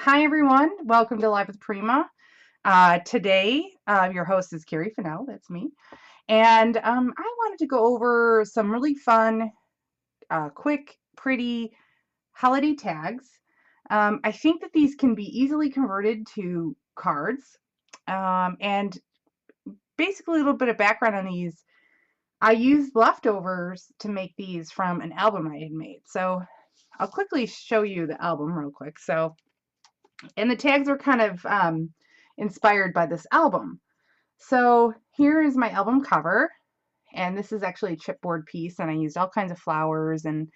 Hi everyone, welcome to Live with Prima. Today, your host is Cari Fennell, that's me, and I wanted to go over some really fun, quick, pretty holiday tags. I think that these can be easily converted to cards, and basically a little bit of background on these. I used leftovers to make these from an album I had made, so I'll quickly show you the album real quick. And the tags are kind of inspired by this album. So here is my album cover, and this is actually a chipboard piece, and I used all kinds of flowers and,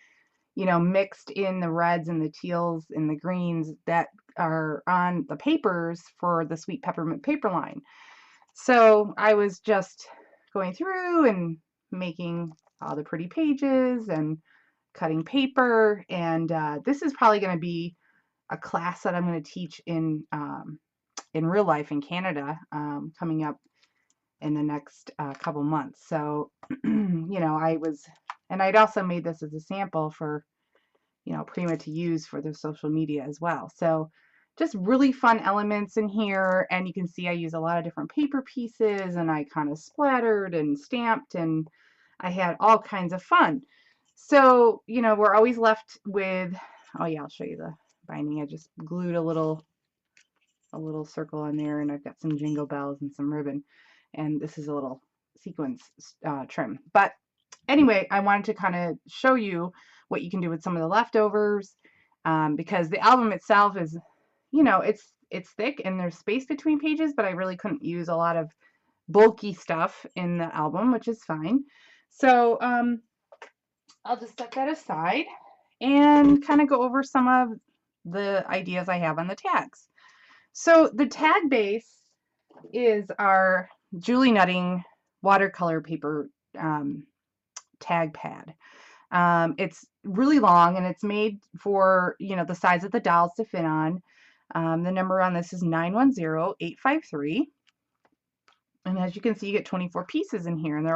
mixed in the reds and the teals and the greens that are on the papers for the Sweet Peppermint paper line. So I was just going through and making all the pretty pages and cutting paper, and this is probably going to be a class that I'm going to teach in real life in Canada, coming up in the next couple months. So, and I'd also made this as a sample for, Prima to use for their social media as well. So just really fun elements in here. And you can see I use a lot of different paper pieces, and I kind of splattered and stamped, and I had all kinds of fun. So, we're always left with, oh yeah, I'll show you the binding. I just glued a little circle on there, and I've got some jingle bells and some ribbon, and this is a little sequins trim. But anyway, I wanted to kind of show you what you can do with some of the leftovers, because the album itself is, it's thick and there's space between pages, but I really couldn't use a lot of bulky stuff in the album, which is fine. So I'll just set that aside and kind of go over some of the ideas I have on the tags. So the tag base is our Julie Nutting watercolor paper tag pad. It's really long, and it's made for, the size of the dolls to fit on. The number on this is 910853. And as you can see, you get 24 pieces in here, and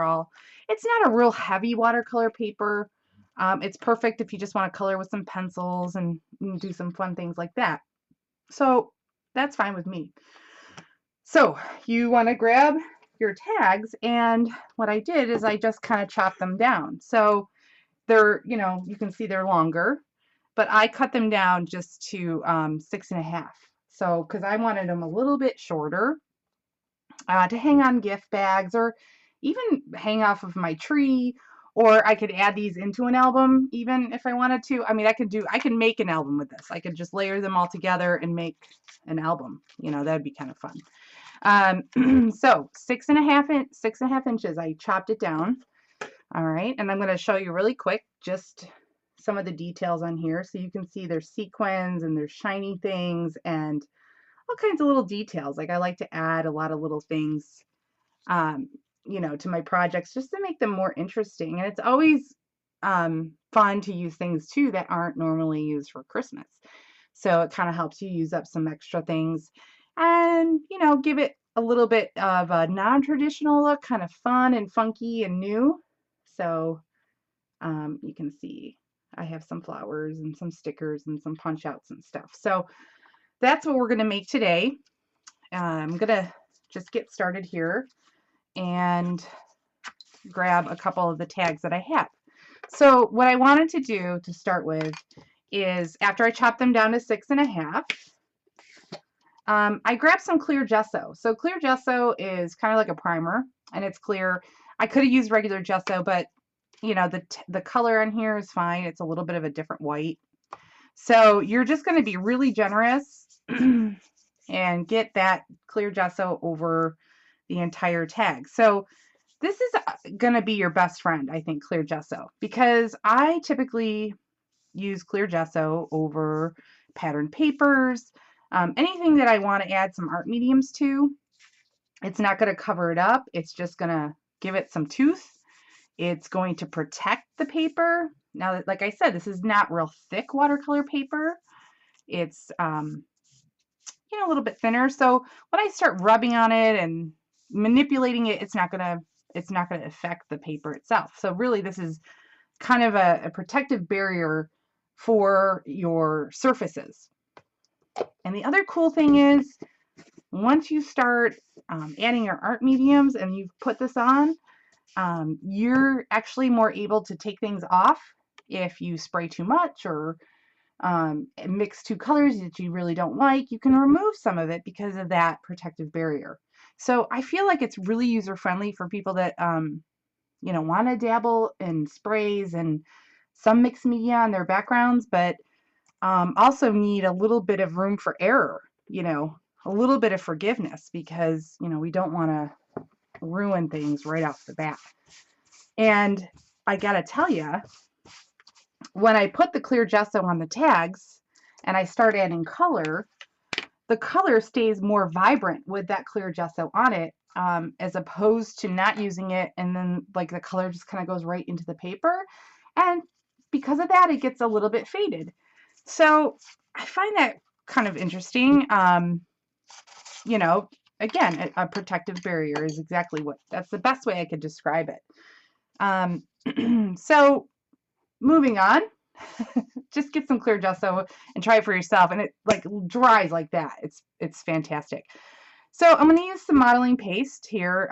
it's not a real heavy watercolor paper. It's perfect if you just want to color with some pencils and do some fun things like that. So that's fine with me. So you want to grab your tags, and what I did is I just kind of chopped them down. So they're, you can see they're longer, but I cut them down just to 6.5. So, because I wanted them a little bit shorter to hang on gift bags, or even hang off of my tree, or I could add these into an album even if I wanted to. I mean, I can make an album with this. I could just layer them all together and make an album. That'd be kind of fun. So 6.5 inches, I chopped it down. All right, and I'm going to show you really quick just some of the details on here. So you can see there's sequins and there's shiny things and all kinds of little details. Like, I like to add a lot of little things, to my projects, just to make them more interesting. And it's always fun to use things too that aren't normally used for Christmas. So it kind of helps you use up some extra things and, give it a little bit of a non-traditional look, kind of fun and funky and new. So you can see I have some flowers and some stickers and some punch outs and stuff. So that's what we're going to make today. I'm going to just get started here and grab a couple of the tags that I have. So what I wanted to do to start with is, after I chopped them down to 6.5, I grabbed some clear gesso. So clear gesso is kind of like a primer, and it's clear. I could have used regular gesso, but the color on here is fine. It's a little bit of a different white. So you're just going to be really generous and get that clear gesso over the entire tag. So this is going to be your best friend, I think, clear gesso, because I typically use clear gesso over patterned papers, anything that I want to add some art mediums to. It's not going to cover it up. It's just going to give it some tooth. It's going to protect the paper. Now, like I said, this is not real thick watercolor paper. It's, a little bit thinner. So when I start rubbing on it and manipulating it, it's not going to affect the paper itself. So really, this is kind of a protective barrier for your surfaces. And the other cool thing is, once you start adding your art mediums and you've put this on, you're actually more able to take things off if you spray too much or mix two colors that you really don't like. You can remove some of it because of that protective barrier. So I feel like it's really user-friendly for people that want to dabble in sprays and some mixed media on their backgrounds, but also need a little bit of room for error, a little bit of forgiveness, because we don't want to ruin things right off the bat. And I gotta tell you, when I put the clear gesso on the tags and I start adding color, the color stays more vibrant with that clear gesso on it, as opposed to not using it and then like the color just kind of goes right into the paper. And because of that, it gets a little bit faded. So I find that kind of interesting. Again, a protective barrier is exactly that's the best way I could describe it. So moving on, just get some clear gesso and try it for yourself, and it like dries like that. It's fantastic. So I'm going to use some modeling paste here.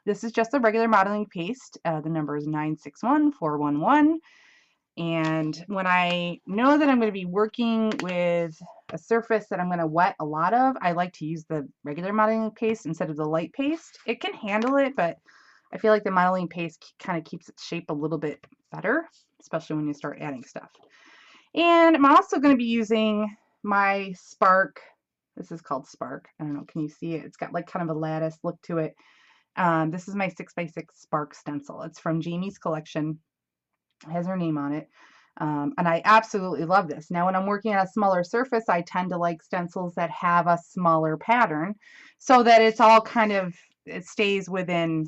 This is just a regular modeling paste. The number is 961411. And when I know that I'm going to be working with a surface that I'm going to wet a lot of, I like to use the regular modeling paste instead of the light paste. It can handle it, but I feel like the modeling paste kind of keeps its shape a little bit better, especially when you start adding stuff. And I'm also going to be using my Spark. This is called Spark. I don't know, can you see it? It's got like kind of a lattice look to it. This is my 6x6 Spark stencil. It's from Jamie's collection. It has her name on it. And I absolutely love this. Now, when I'm working on a smaller surface, I tend to like stencils that have a smaller pattern so that it's all kind of, it stays within,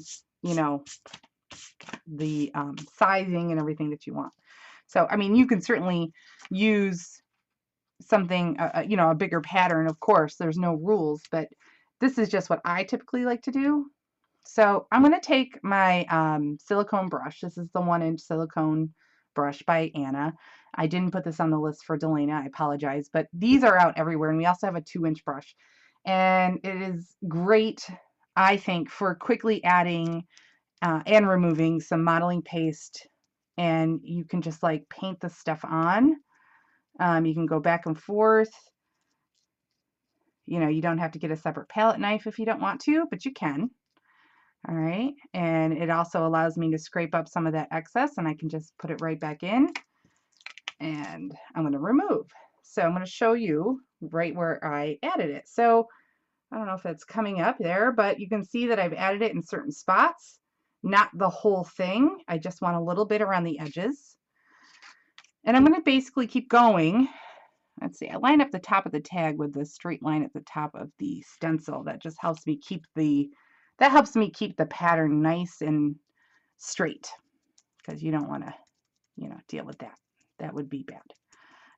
the sizing and everything that you want. So, I mean, you can certainly use something, a bigger pattern, of course, there's no rules, but this is just what I typically like to do. So I'm going to take my silicone brush. This is the 1-inch silicone brush by Anna. I didn't put this on the list for Delana, I apologize, but these are out everywhere, and we also have a 2-inch brush. And it is great, I think, for quickly adding and removing some modeling paste, and you can just like paint the stuff on. You can go back and forth. You don't have to get a separate palette knife if you don't want to, but you can. All right, and it also allows me to scrape up some of that excess, and I can just put it right back in, and I'm going to remove. So I'm going to show you right where I added it. So I don't know if it's coming up there, but you can see that I've added it in certain spots, not the whole thing. I just want a little bit around the edges. And I'm going to basically keep going. Let's see, I line up the top of the tag with the straight line at the top of the stencil. That just helps me keep the pattern nice and straight, because you don't want to, deal with that. That would be bad.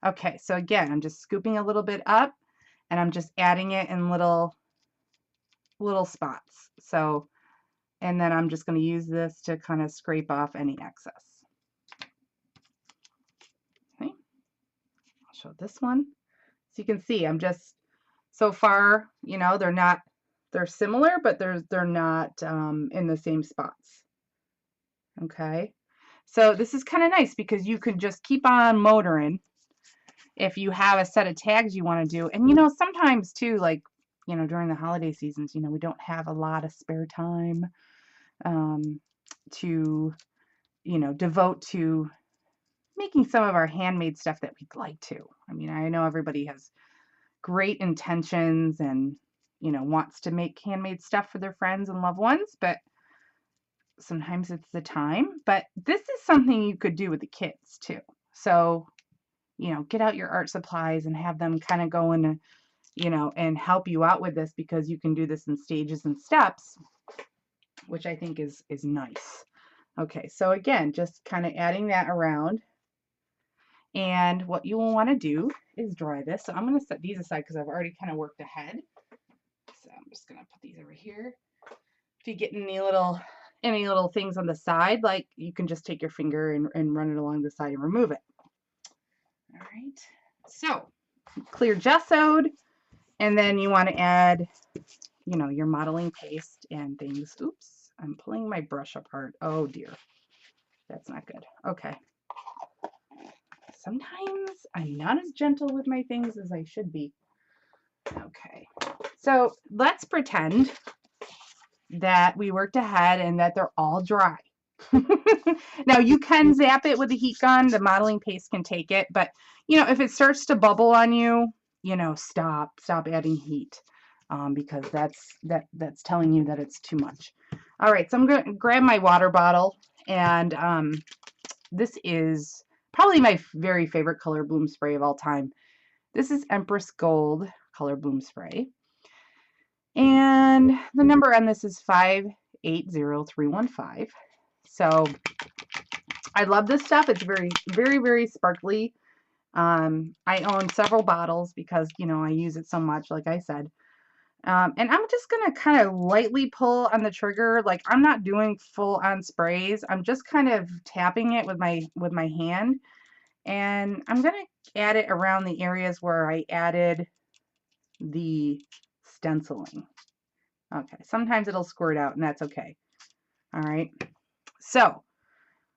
Okay, so again, I'm just scooping a little bit up, and I'm just adding it in little spots. So, and then I'm just going to use this to kind of scrape off any excess. Okay, I'll show this one. So you can see I'm just, so far, they're similar, but they're not in the same spots. Okay, so this is kind of nice because you can just keep on motoring if you have a set of tags you want to do. And sometimes too, like during the holiday seasons, we don't have a lot of spare time to devote to making some of our handmade stuff that we'd like to. I mean, I know everybody has great intentions and wants to make handmade stuff for their friends and loved ones, but sometimes it's the time. But this is something you could do with the kids too. So get out your art supplies and have them kind of go in, and help you out with this, because you can do this in stages and steps, which I think is nice. Okay, so again, just kind of adding that around. And what you will want to do is dry this. So I'm going to set these aside because I've already kind of worked ahead. So I'm just going to put these over here. If you get any little things on the side, like, you can just take your finger and run it along the side and remove it. All right. So clear gessoed, and then you want to add, you know, your modeling paste and things. Oops, I'm pulling my brush apart. Oh dear, that's not good. Okay. Sometimes I'm not as gentle with my things as I should be. Okay, so let's pretend that we worked ahead and that they're all dry. Now you can zap it with a heat gun. The modeling paste can take it, but you know, if it starts to bubble on you, you know, stop adding heat, because that's telling you that it's too much. All right, so I'm going to grab my water bottle, and this is probably my very favorite color bloom spray of all time. This is Empress Gold color bloom spray, and the number on this is 580315. So I love this stuff. It's very, very, very sparkly. I own several bottles because, you know, I use it so much, like I said. And I'm just going to kind of lightly pull on the trigger. Like, I'm not doing full on sprays. I'm just kind of tapping it with my hand. And I'm going to add it around the areas where I added the stenciling. Okay, sometimes it'll squirt out, and that's okay. All right, so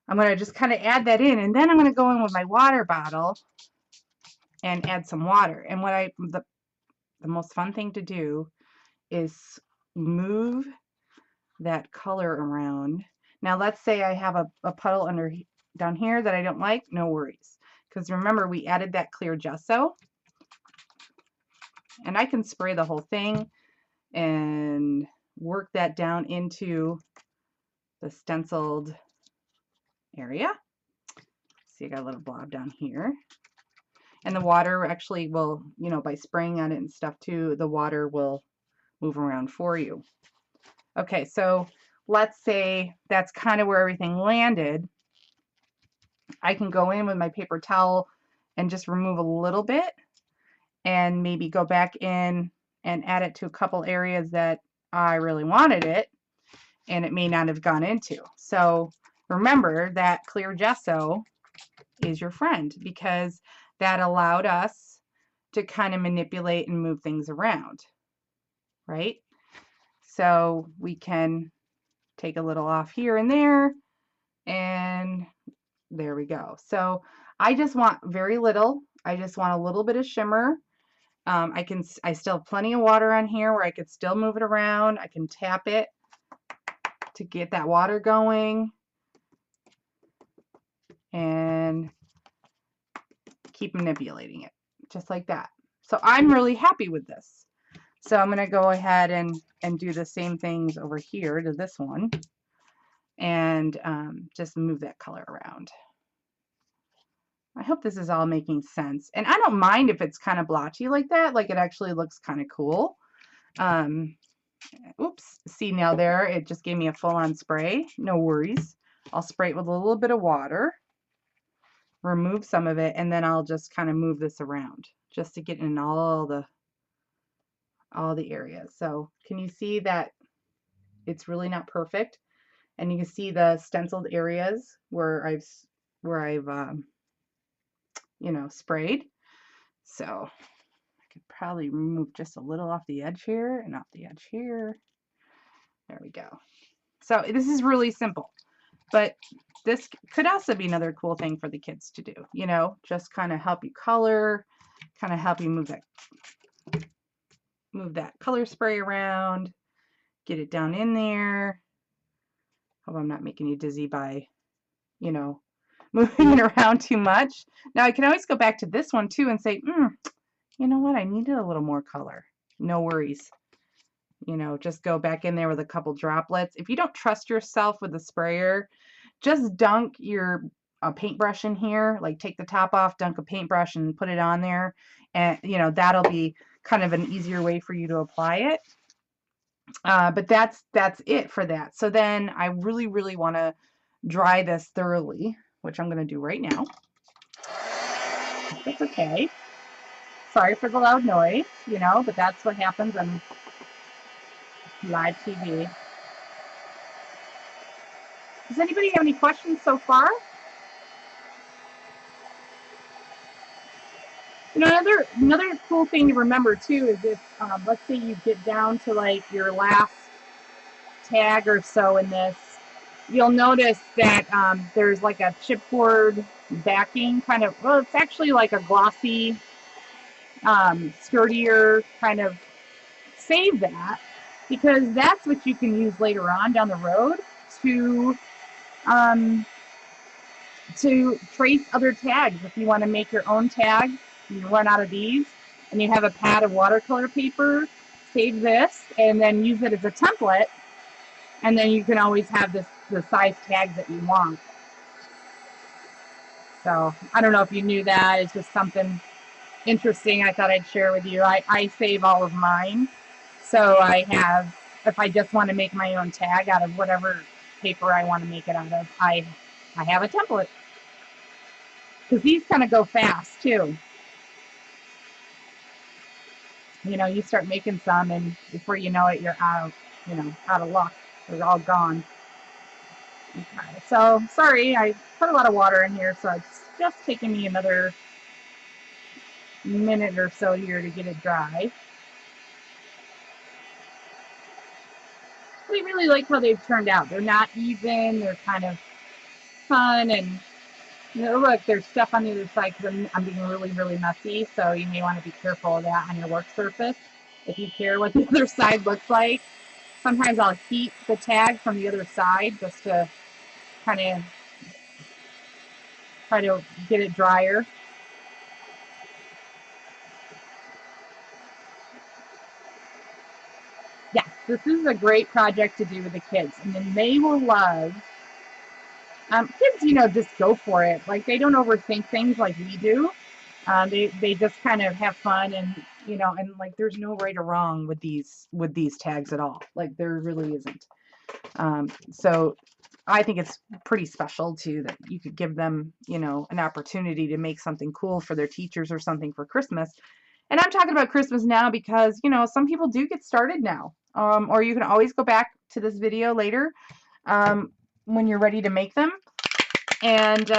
I'm going to just kind of add that in, and then I'm going to go in with my water bottle and add some water. And what the most fun thing to do is move that color around. Now let's say I have a puddle down here that I don't like, no worries. Because remember, we added that clear gesso. And I can spray the whole thing and work that down into the stenciled area. See, I got a little blob down here. And the water actually will, you know, by spraying on it and stuff too, the water will move around for you. Okay, so let's say that's kind of where everything landed. I can go in with my paper towel and just remove a little bit and maybe go back in and add it to a couple areas that I really wanted it and it may not have gone into. So remember that clear gesso is your friend, because that allowed us to kind of manipulate and move things around, right? So we can take a little off here and there, and there we go. So I just want very little. I just want a little bit of shimmer. I still have plenty of water on here where I could still move it around. I can tap it to get that water going and keep manipulating it just like that. So I'm really happy with this. So I'm going to go ahead and do the same things over here to this one and just move that color around. I hope this is all making sense. And I don't mind if it's kind of blotchy like that, like it actually looks kind of cool. Oops, see now there, it just gave me a full-on spray. No worries. I'll spray it with a little bit of water, remove some of it, and then I'll just kind of move this around just to get in all the areas. So can you see that it's really not perfect? And you can see the stenciled areas where I've you know, sprayed. So I could probably remove just a little off the edge here and off the edge here. There we go. So this is really simple, but this could also be another cool thing for the kids to do, you know, just kind of help you color, kind of help you move that color spray around, get it down in there. Hope I'm not making you dizzy by, you know, moving it around too much. Now I can always go back to this one too and say, you know what, I needed a little more color. No worries. You know, just go back in there with a couple droplets. If you don't trust yourself with the sprayer, just dunk your paintbrush in here, like take the top off, dunk a paintbrush and put it on there. And, you know, that'll be kind of an easier way for you to apply it. But that's it for that. So then I really, really want to dry this thoroughly, which I'm going to do right now. That's okay. Sorry for the loud noise, you know, but that's what happens on live TV. Does anybody have any questions so far? You know, another cool thing to remember too is if let's say you get down to like your last tag or so in this, you'll notice that there's like a chipboard backing kind of, well, it's actually like a glossy, sturdier kind of. Save that, because that's what you can use later on down the road um, to trace other tags. If you want to make your own tag, you run out of these and you have a pad of watercolor paper, save this and then use it as a template, and then you can always have the size tags that you want. So I don't know if you knew that. It's just something interesting I thought I'd share with you. I save all of mine, so I have, if I just want to make my own tag out of whatever paper I want to make it out of, I have a template, because these kind of go fast too. You know, you start making some and before you know it, you're out of luck. They're all gone. Okay, so sorry, I put a lot of water in here, so it's just taking me another minute or so here to get it dry. I really like how they've turned out. They're not even, they're kind of fun, and you know, look, there's stuff on the other side because I'm being really, really messy, so you may want to be careful of that on your work surface if you care what the other side looks like. Sometimes I'll heat the tag from the other side just to kind of try to get it drier. Yes, this is a great project to do with the kids, and then they will love. Kids, you know, just go for it. Like, they don't overthink things like we do. They just kind of have fun, and you know, and like there's no right or wrong with these tags at all. Like, there really isn't. So I think it's pretty special too that you could give them, you know, an opportunity to make something cool for their teachers or something for Christmas. And I'm talking about Christmas now because, you know, some people do get started now. Or you can always go back to this video later when you're ready to make them, and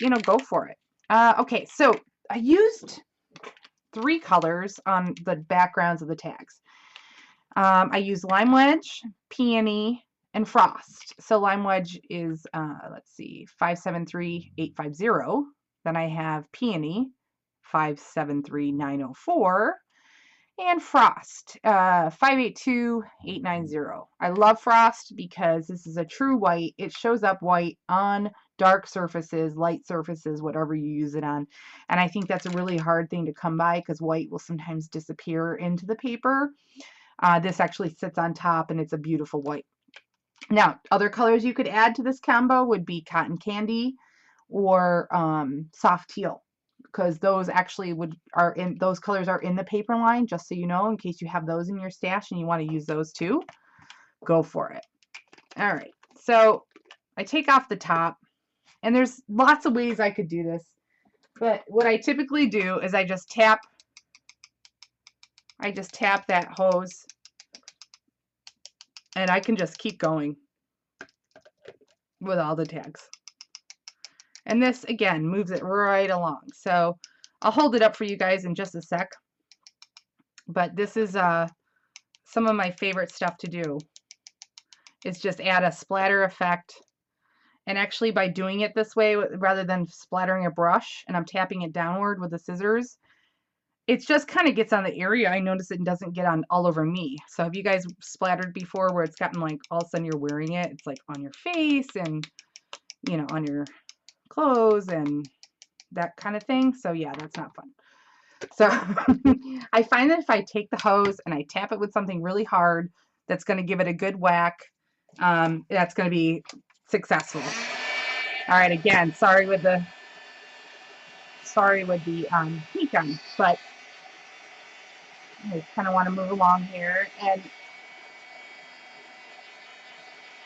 you know, go for it. Okay, so I used 3 colors on the backgrounds of the tags. I used Lime Wedge, Peony, and Frost. So Lime Wedge is, let's see, 573850. Then I have Peony, 573904. And Frost, 582890. I love Frost because this is a true white. It shows up white on dark surfaces, light surfaces, whatever you use it on. And I think that's a really hard thing to come by because white will sometimes disappear into the paper. This actually sits on top and it's a beautiful white. Now, other colors you could add to this combo would be cotton candy or soft teal, because those actually those colors are in the paper line, just so you know, in case you have those in your stash and you want to use those too. Go for it. All right, so I take off the top, and there's lots of ways I could do this, but what I typically do is I just tap that hose, and I can just keep going with all the tags. And this, again, moves it right along. So I'll hold it up for you guys in just a sec. But this is some of my favorite stuff to do, is just add a splatter effect. And actually, by doing it this way, rather than splattering a brush and I'm tapping it downward with the scissors, it just kind of gets on the area. I notice it doesn't get on all over me. So have you guys splattered before where it's gotten like all of a sudden you're wearing it? It's like on your face and, you know, on your clothes and that kind of thing. So yeah, that's not fun. So I find that if I take the hose and I tap it with something really hard that's going to give it a good whack, that's going to be successful. All right, again, sorry with the heat gun, but I kind of want to move along here, and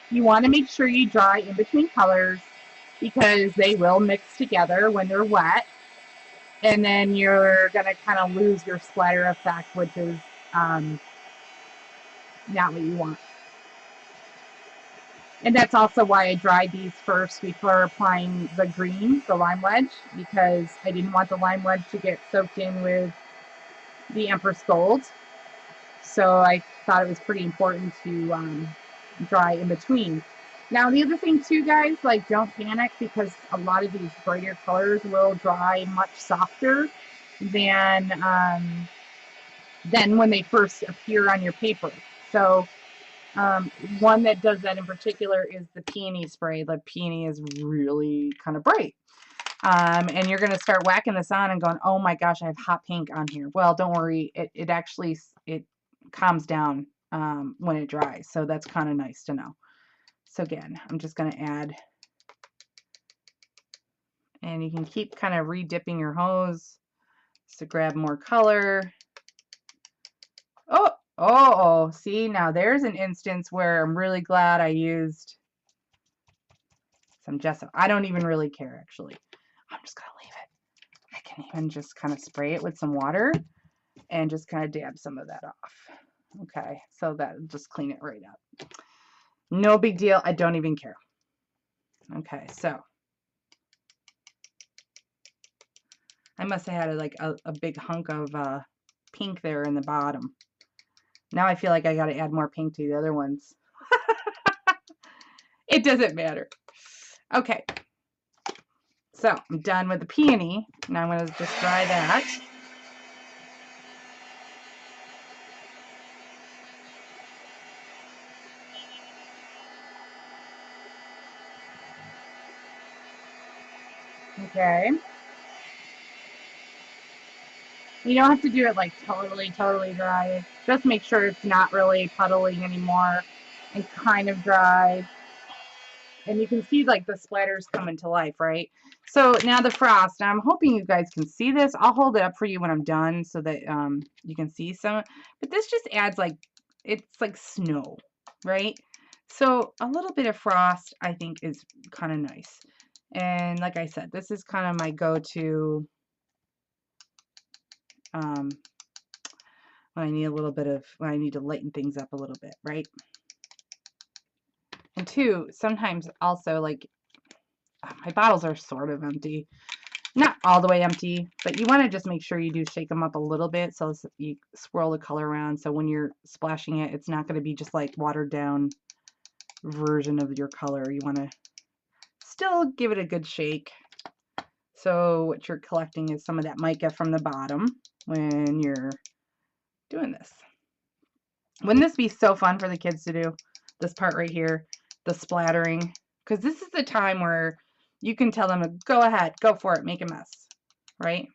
you want to make sure you dry in between colors because they will mix together when they're wet, and then you're going to kind of lose your splatter effect, which is not what you want. And that's also why I dried these first before applying the green, the lime wedge, because I didn't want the lime wedge to get soaked in with the Empress Gold. So I thought it was pretty important to dry in between. Now the other thing too, guys, like don't panic because a lot of these brighter colors will dry much softer than when they first appear on your paper. So one that does that in particular is the peony spray. The peony is really kind of bright. And you're going to start whacking this on and going, oh my gosh, I have hot pink on here. Well, don't worry. It actually, it calms down when it dries. So that's kind of nice to know. So again, I'm just going to add, and you can keep kind of re-dipping your hose to grab more color. Oh, see, now there's an instance where I'm really glad I used some gesso. I don't even really care, actually. I'm just going to leave it. I can even just kind of spray it with some water and just kind of dab some of that off. Okay, so that just clean it right up. No big deal. I don't even care. Okay, so I must have had like a big hunk of pink there in the bottom. Now I feel like I got to add more pink to the other ones. It doesn't matter. Okay, so I'm done with the peony. Now I'm going to just dry that. Okay. You don't have to do it like totally dry. Just make sure it's not really puddling anymore and kind of dry. And you can see like the splatters coming to life, right? So now the frost. I'm hoping you guys can see this. I'll hold it up for you when I'm done so that you can see some. But this just adds like, it's like snow, right? So a little bit of frost I think is kind of nice. And like I said, this is kind of my go-to when I need a little bit of, when I need to lighten things up a little bit, right? And two, sometimes also like my bottles are sort of empty. Not all the way empty, but you want to just make sure you do shake them up a little bit so you swirl the color around. So when you're splashing it, it's not going to be just like watered down version of your color. You want to still give it a good shake. So what you're collecting is some of that mica from the bottom when you're doing this. Wouldn't this be so fun for the kids to do? This part right here, the splattering, because this is the time where you can tell them to go ahead, go for it, make a mess, right?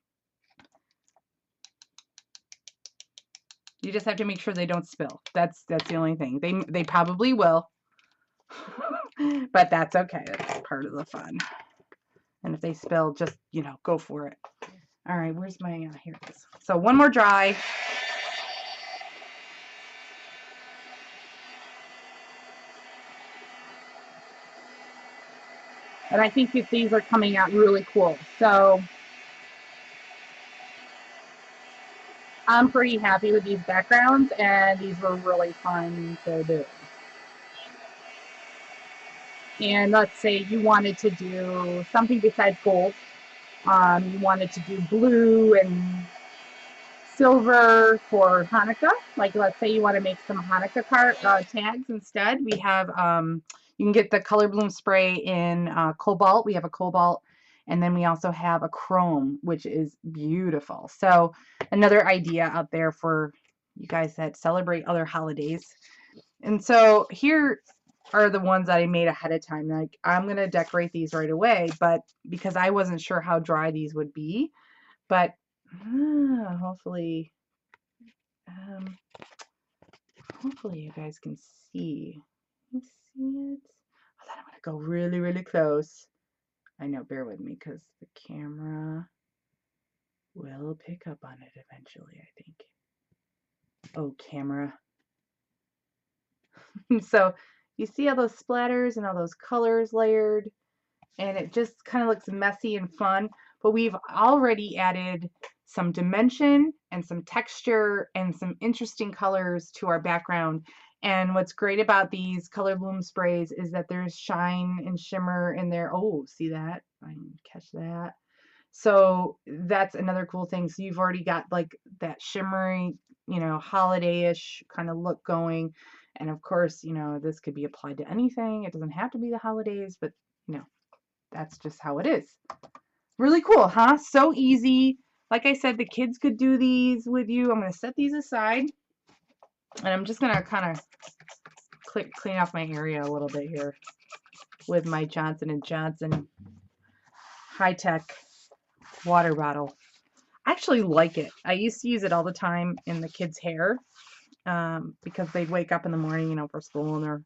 You just have to make sure they don't spill. That's the only thing. They probably will, but that's okay. That's part of the fun. And if they spill, just, you know, go for it. All right, where's my, here it is. So one more dry. And I think that these are coming out really cool. So I'm pretty happy with these backgrounds, and these were really fun to do. And let's say you wanted to do something besides gold. You wanted to do blue and silver for Hanukkah. Like let's say you want to make some Hanukkah tags instead. We have, you can get the Color Bloom spray in cobalt. We have a cobalt. And then we also have a chrome, which is beautiful. So another idea out there for you guys that celebrate other holidays. And so here are the ones that I made ahead of time. Like I'm going to decorate these right away, but because I wasn't sure how dry these would be, but hopefully, hopefully you guys can see. You see it? Oh, then I'm going to go really close. I know, bear with me because the camera will pick up on it eventually, I think. Oh, camera. So you see all those splatters and all those colors layered, and it just kind of looks messy and fun, but we've already added some dimension and some texture and some interesting colors to our background, And what's great about these Color Bloom sprays is that there's shine and shimmer in there. Oh, see that? I can catch that. So that's another cool thing. So you've already got like that shimmery, you know, holiday-ish kind of look going. And of course, you know, this could be applied to anything. It doesn't have to be the holidays, but you know, that's just how it is. Really cool, huh? So easy. Like I said, the kids could do these with you. I'm going to set these aside, and I'm just going to kind of clean off my area a little bit here with my Johnson & Johnson high-tech water bottle. I actually like it. I used to use it all the time in the kids' hair because they'd wake up in the morning, you know, for school, and they're,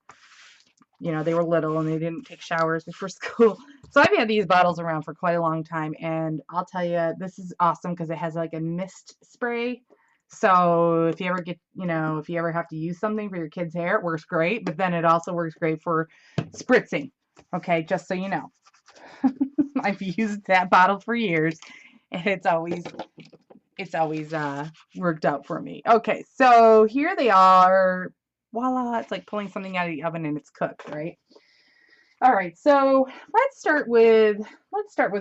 you know, they were little and they didn't take showers before school. So I've had these bottles around for quite a long time, and I'll tell you, this is awesome because it has like a mist spray. So if you ever get, you know, if you ever have to use something for your kids' hair, it works great, but then it also works great for spritzing. Okay, just so you know. I've used that bottle for years, and it's always worked out for me. Okay, so here they are. Voila, it's like pulling something out of the oven and it's cooked, right? All right, so let's start with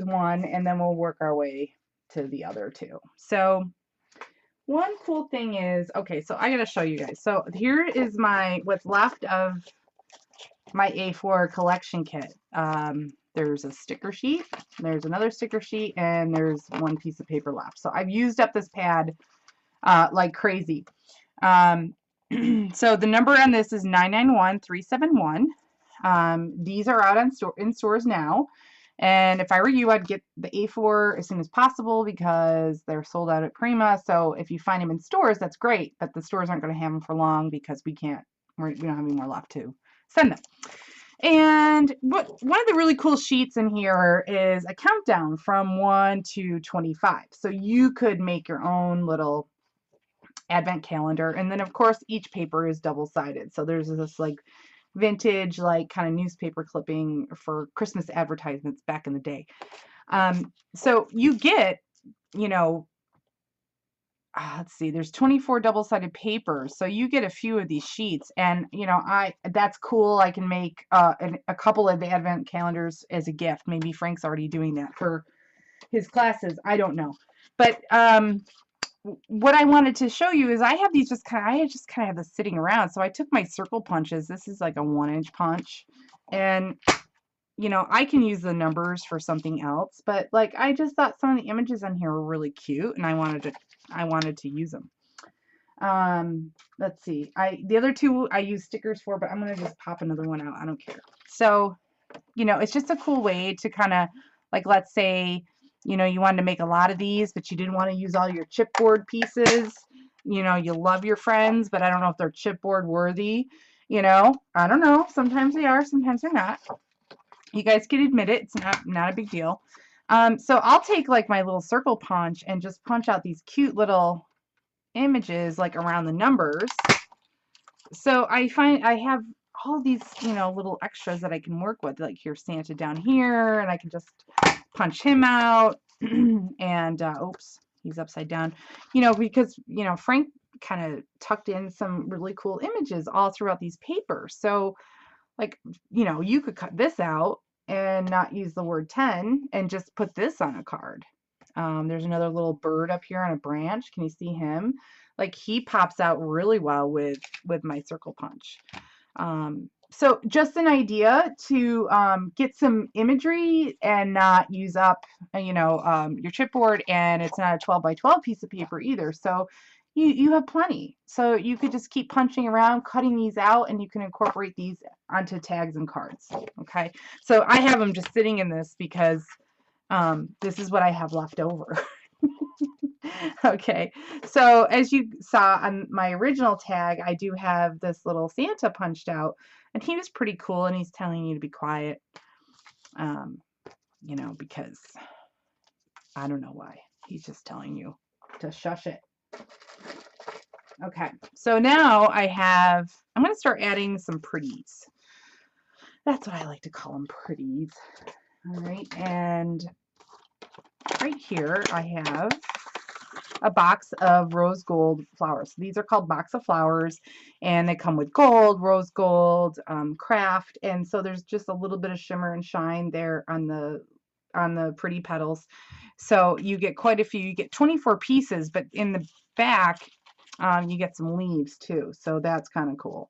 one, and then we'll work our way to the other two. So one cool thing is, okay, so I gotta show you guys. So here is what's left of my A4 collection kit. There's a sticker sheet, there's another sticker sheet, and there's one piece of paper left. So I've used up this pad like crazy. So the number on this is 991371. These are out in stores now, and if I were you, I'd get the A4 as soon as possible because they're sold out at Prima. So if you find them in stores, that's great, but the stores aren't going to have them for long because we don't have any more left to send them. And one of the really cool sheets in here is a countdown from 1 to 25. So you could make your own little advent calendar, and then of course each paper is double-sided. So there's this like vintage, like kind of newspaper clipping for Christmas advertisements back in the day. So you get, you know, let's see, there's 24 double-sided papers, so you get a few of these sheets, and you know, that's cool. I can make a couple of the advent calendars as a gift. Maybe Frank's already doing that for his classes, I don't know. But what I wanted to show you is I just kind of have this sitting around. So I took my circle punches. This is like a 1-inch punch, and you know, I can use the numbers for something else, but like I just thought some of the images on here were really cute, and I wanted to use them. Let's see. The other two I use stickers for, but I'm gonna just pop another one out. I don't care. So, you know, it's just a cool way to kind of, like, let's say, you know, you wanted to make a lot of these, but you didn't want to use all your chipboard pieces. You know, you love your friends, but I don't know if they're chipboard worthy. You know, I don't know. Sometimes they are, sometimes they're not. You guys can admit it. It's not a big deal. So I'll take like my little circle punch and just punch out these cute little images like around the numbers. So I find I have all these, you know, little extras that I can work with. Like here's Santa down here, and I can just punch him out. And oops, he's upside down. You know, because you know Frank kind of tucked in some really cool images all throughout these papers. So like, you know, you could cut this out and not use the word 10 and just put this on a card. There's another little bird up here on a branch. Can you see him? Like he pops out really well with my circle punch. So just an idea to get some imagery and not use up, you know, your chipboard, and it's not a 12 by 12 piece of paper either. So you have plenty. So you could just keep punching around, cutting these out, and you can incorporate these onto tags and cards. Okay, so I have them just sitting in this because this is what I have left over. Okay, so as you saw on my original tag, I do have this little Santa punched out, and he was pretty cool, and he's telling you to be quiet, you know, because I don't know why. He's just telling you to shush it. Okay, so now I'm going to start adding some pretties. That's what I like to call them, pretties. All right, and right here I have a box of rose gold flowers. These are called box of flowers, and they come with gold, rose gold, craft, and so there's just a little bit of shimmer and shine there on the pretty petals. So you get quite a few. You get 24 pieces, but in the back, you get some leaves too. So that's kind of cool.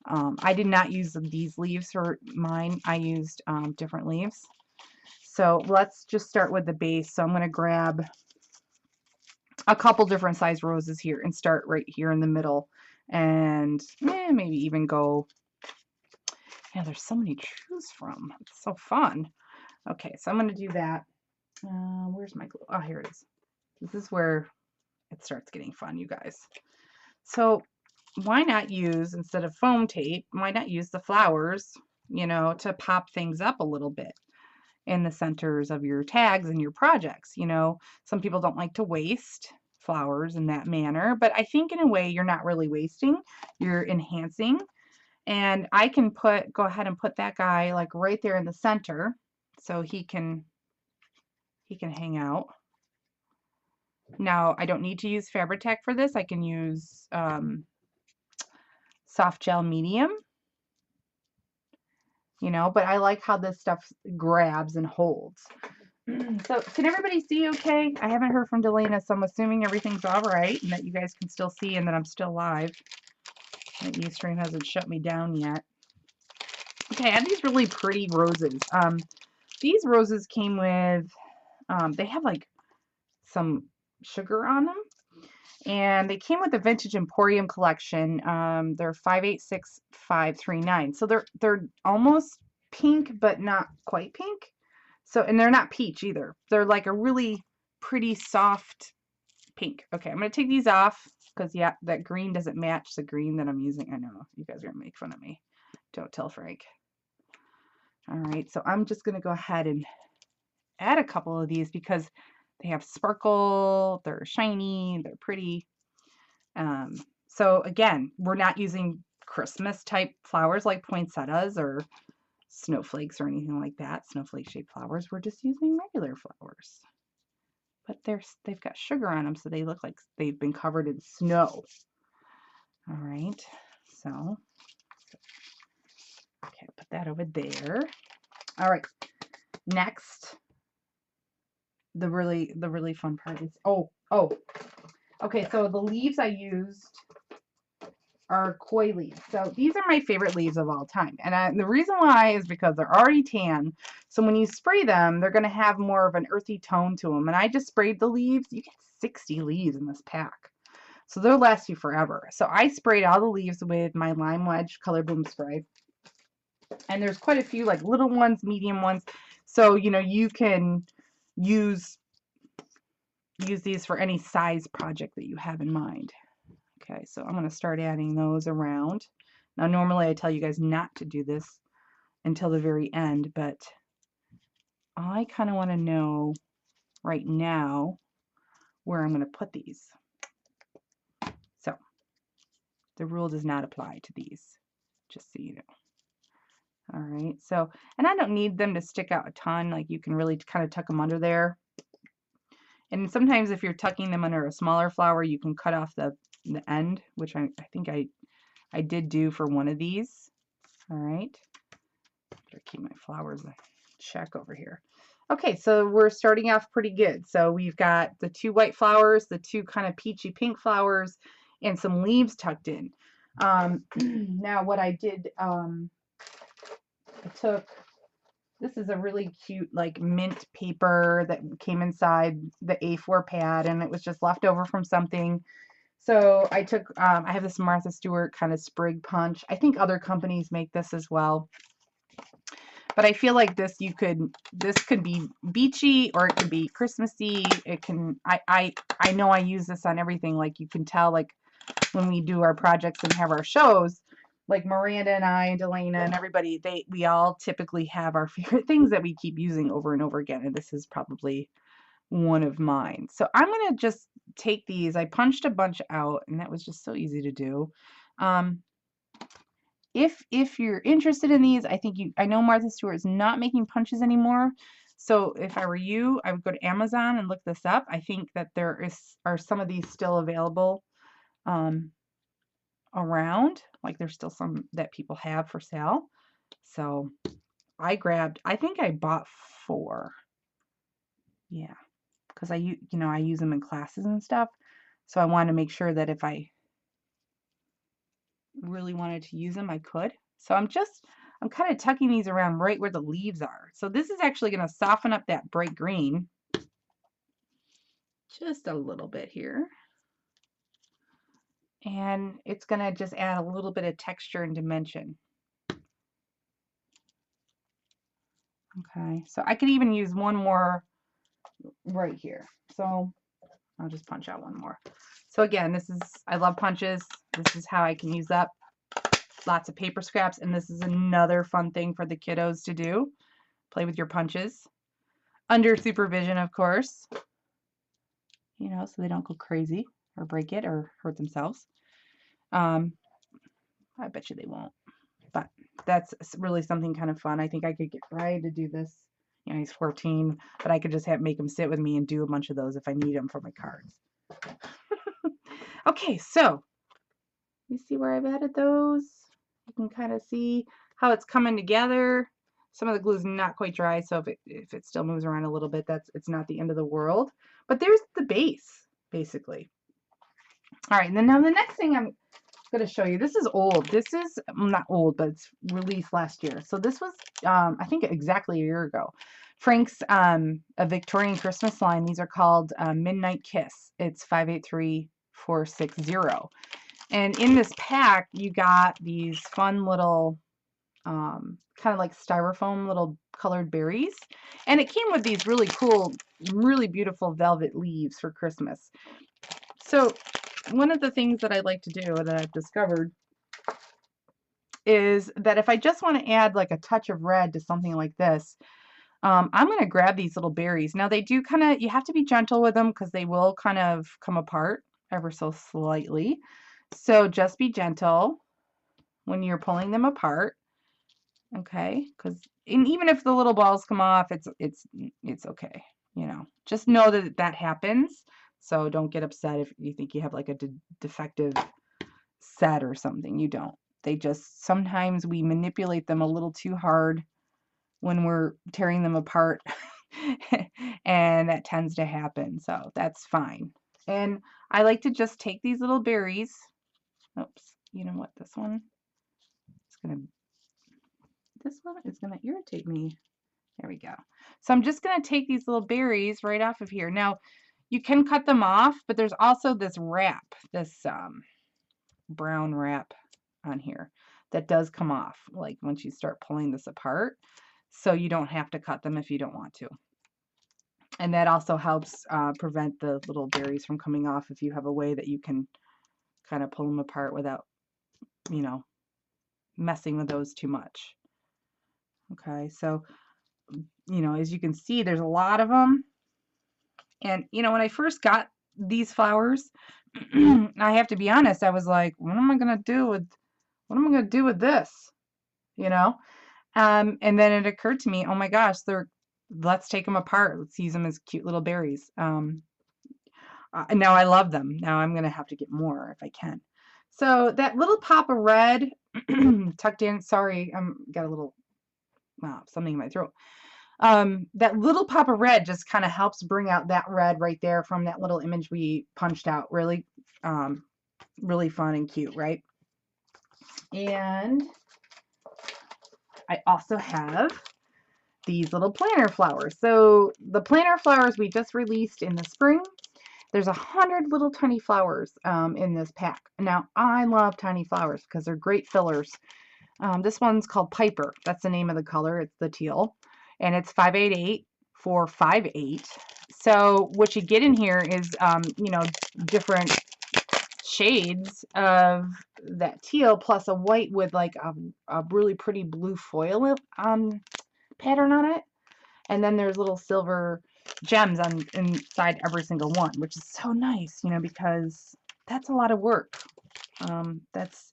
I did not use these leaves for mine. I used different leaves. So let's just start with the base. So I'm going to grab a couple different size roses here and start right here in the middle, and maybe even go, yeah, there's so many to choose from. It's so fun. Okay, so I'm going to do that. Where's my glue? Oh, here it is. This is where it starts getting fun, you guys. So why not use, instead of foam tape, why not use the flowers, you know, to pop things up a little bit in the centers of your tags and your projects. You know, some people don't like to waste flowers in that manner, but I think in a way you're not really wasting, you're enhancing. And I can go ahead and put that guy like right there in the center so he can hang out. Now I don't need to use Fabri-Tac for this. I can use soft gel medium, you know, but I like how this stuff grabs and holds. So can everybody see okay? I haven't heard from Delana, so I'm assuming everything's all right and that you guys can still see and that I'm still live. That Ustream hasn't shut me down yet. Okay, I have these really pretty roses. These roses came with, they have like some sugar on them, and they came with the Vintage Emporium collection. They're 586539. So they're almost pink, but not quite pink. So, and they're not peach either. They're like a really pretty soft pink. Okay, I'm going to take these off because, yeah, that green doesn't match the green that I'm using. I know, you guys are going to make fun of me. Don't tell Frank. All right, so I'm just going to go ahead and add a couple of these because they have sparkle, they're shiny, they're pretty. So again, we're not using Christmas type flowers like poinsettias or snowflakes or anything like that, snowflake shaped flowers. We're just using regular flowers, but they've got sugar on them, so they look like they've been covered in snow. All right, so okay, put that over there. All right, next, the really fun part is okay, so the leaves I used are koi leaves. So these are my favorite leaves of all time. And the reason why is because they're already tan. So when you spray them, they're going to have more of an earthy tone to them. And I just sprayed the leaves. You get 60 leaves in this pack. So they'll last you forever. So I sprayed all the leaves with my Lime Wedge Color Bloom spray. And there's quite a few like little ones, medium ones. So, you know, you can use these for any size project that you have in mind. Okay, so I'm going to start adding those around. Now, normally I tell you guys not to do this until the very end, but I kind of want to know right now where I'm going to put these. So, the rule does not apply to these, just so you know. All right, so, and I don't need them to stick out a ton, like you can really kind of tuck them under there. And sometimes if you're tucking them under a smaller flower, you can cut off the end, which I think I did do for one of these. All right, better keep my flowers in check over here. Okay, so we're starting off pretty good. So we've got the 2 white flowers, the 2 kind of peachy pink flowers, and some leaves tucked in. Now what I did, I took, this is a really cute like mint paper that came inside the A4 pad, and it was just left over from something. So I took, I have this Martha Stewart kind of sprig punch. I think other companies make this as well. But I feel like this could be beachy or it could be Christmassy. It can, I know I use this on everything. Like you can tell, like when we do our projects and have our shows, like Miranda and I, Delana and everybody, we all typically have our favorite things that we keep using over and over again. And this is probably one of mine. So I'm going to just take these. I punched a bunch out and that was just so easy to do. If you're interested in these, I know Martha Stewart is not making punches anymore. So if I were you, I would go to Amazon and look this up. I think that are some of these still available around. Like there's still some that people have for sale. So I think I bought 4. Yeah, because I use them in classes and stuff. So I wanted to make sure that if I really wanted to use them, I could. So I'm kind of tucking these around right where the leaves are. So this is actually going to soften up that bright green just a little bit here. And it's going to just add a little bit of texture and dimension. Okay, so I could even use one more right here. So I'll just punch out one more. So again, I love punches. This is how I can use up lots of paper scraps. And this is another fun thing for the kiddos to do. Play with your punches. Under supervision, of course. So they don't go crazy or break it or hurt themselves. I bet you they won't. But that's really something kind of fun. I think I could get Ryan to do this. He's 14, but I could just make him sit with me and do a bunch of those if I need them for my cards. Okay, so you see where I've added those? You can kind of see how it's coming together. Some of the glue is not quite dry, so if it still moves around a little bit, it's not the end of the world. But there's the base, basically. All right, and then now the next thing I'm going to show you. This is old. This is not old, but it's released last year. So this was, I think, exactly a year ago. Frank's a Victorian Christmas line. These are called Midnight Kiss. It's 583460. And in this pack, you got these fun little, kind of like styrofoam little colored berries. And it came with these really cool, really beautiful velvet leaves for Christmas. So one of the things that I like to do that I've discovered is that if I just want to add like a touch of red to something like this, I'm going to grab these little berries. Now they do you have to be gentle with them because they will kind of come apart ever so slightly. So just be gentle when you're pulling them apart. Okay, and even if the little balls come off, it's okay. Just know that happens. So don't get upset if you think you have like a defective set or something. You don't. Sometimes we manipulate them a little too hard when we're tearing them apart and that tends to happen. So that's fine. And I like to just take these little berries. Oops, you know what? This one is gonna irritate me. There we go. So I'm just gonna take these little berries right off of here. Now you can cut them off, but there's also this wrap, this brown wrap on here that does come off like once you start pulling this apart, so you don't have to cut them if you don't want to. And that also helps prevent the little berries from coming off if you have a way that you can kind of pull them apart without messing with those too much. Okay, so as you can see, there's a lot of them. And when I first got these flowers, I have to be honest, I was like, what am I gonna do with this? And then it occurred to me, oh my gosh, let's take them apart. Let's use them as cute little berries. Now I love them. Now I'm gonna have to get more if I can. So that little pop of red tucked in. Sorry, got a little something in my throat. That little pop of red just kind of helps bring out that red right there from that little image we punched out. Really, really fun and cute, right? And I also have these little planter flowers. So the planter flowers we just released in the spring. There's 100 little tiny flowers in this pack. Now I love tiny flowers because they're great fillers. This one's called Piper. That's the name of the color. It's the teal. And it's 588458. So what you get in here is, different shades of that teal plus a white with like a really pretty blue foil pattern on it. And then there's little silver gems inside every single one, which is so nice, because that's a lot of work. That's,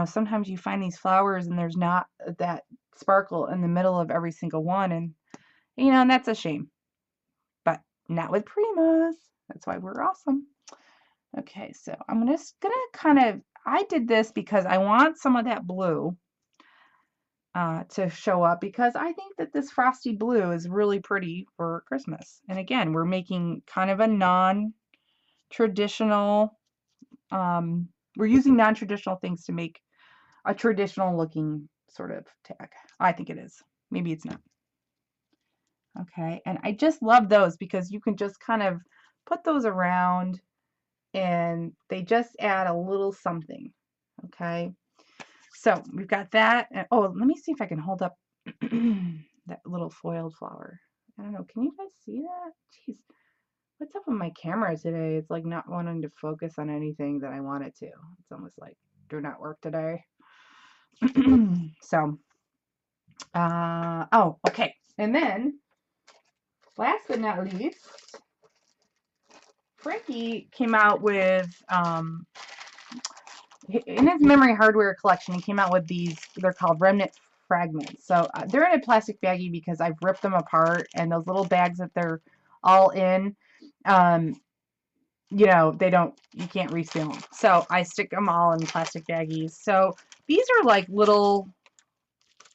sometimes you find these flowers and there's not that sparkle in the middle of every single one, and You know, and that's a shame, but not with Primas. That's why we're awesome. Okay, so I'm just gonna kind of, I did this because I want some of that blue to show up, because I think that this frosty blue is really pretty for Christmas. And again, we're making kind of a non-traditional, we're using non-traditional things to make a traditional looking sort of tag. I think it is. Maybe it's not. Okay, and I just love those because you can just kind of put those around and they just add a little something. Okay, so we've got that. And, oh, let me see if I can hold up that little foiled flower. I don't know. Can you guys see that? Jeez, what's up with my camera today? It's like not wanting to focus on anything that I want it to. It's almost like do not work today. So, oh, okay. And then, last but not least, Frankie came out with, in his memory hardware collection, he came out with these, they're called Remnant Fragments. So they're in a plastic baggie because I've ripped them apart, and those little bags that they're all in, you know, you can't reseal them. So I stick them all in plastic baggies. So these are like little,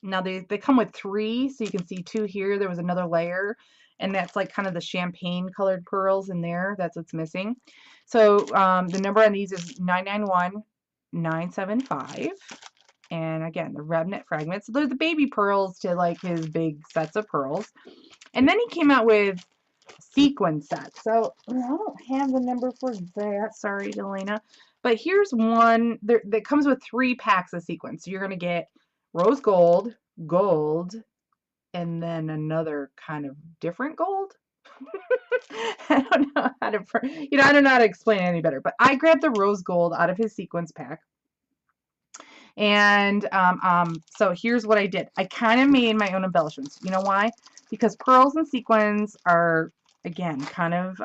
now they come with 3, so you can see 2 here. There was another layer, and that's like kind of the champagne colored pearls in there. That's what's missing. So the number on these is 991975. And again, the Remnant Fragments. So they're the baby pearls to like his big sets of pearls. And then he came out with sequin sets. So I don't have the number for that. Sorry, Delana. But here's one that comes with 3 packs of sequins. So you're going to get rose gold, gold, and then another kind of different gold. I don't know how to, I don't know how to explain it any better. But I grabbed the rose gold out of his sequins pack. And so here's what I did. I kind of made my own embellishments. You know why? Because pearls and sequins are, again, kind of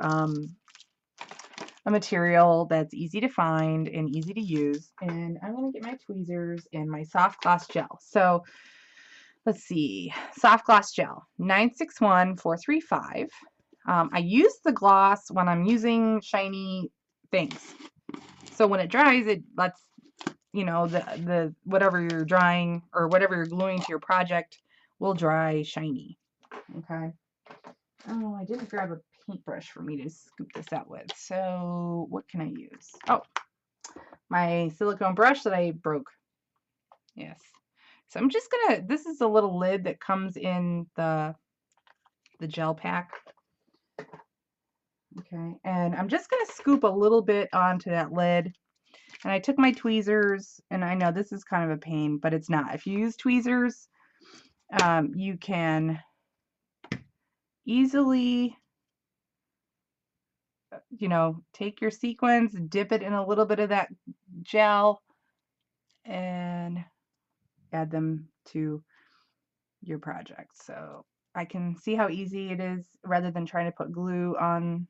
a material that's easy to find and easy to use. And I'm going to get my tweezers and my soft gloss gel. So let's see, soft gloss gel, 961435. I use the gloss when I'm using shiny things. So when it dries, it lets, you know, the whatever you're drying or whatever you're gluing to your project will dry shiny. Okay. Oh, I didn't grab a paintbrush for me to scoop this out with. So what can I use? Oh, my silicone brush that I broke. Yes. So I'm just gonna, this is a little lid that comes in the gel pack. Okay, and I'm just gonna scoop a little bit onto that lid. And I took my tweezers, and I know this is kind of a pain, but it's not. If you use tweezers, you can easily, you know, take your sequins, dip it in a little bit of that gel, and add them to your project. So I can see how easy it is rather than trying to put glue on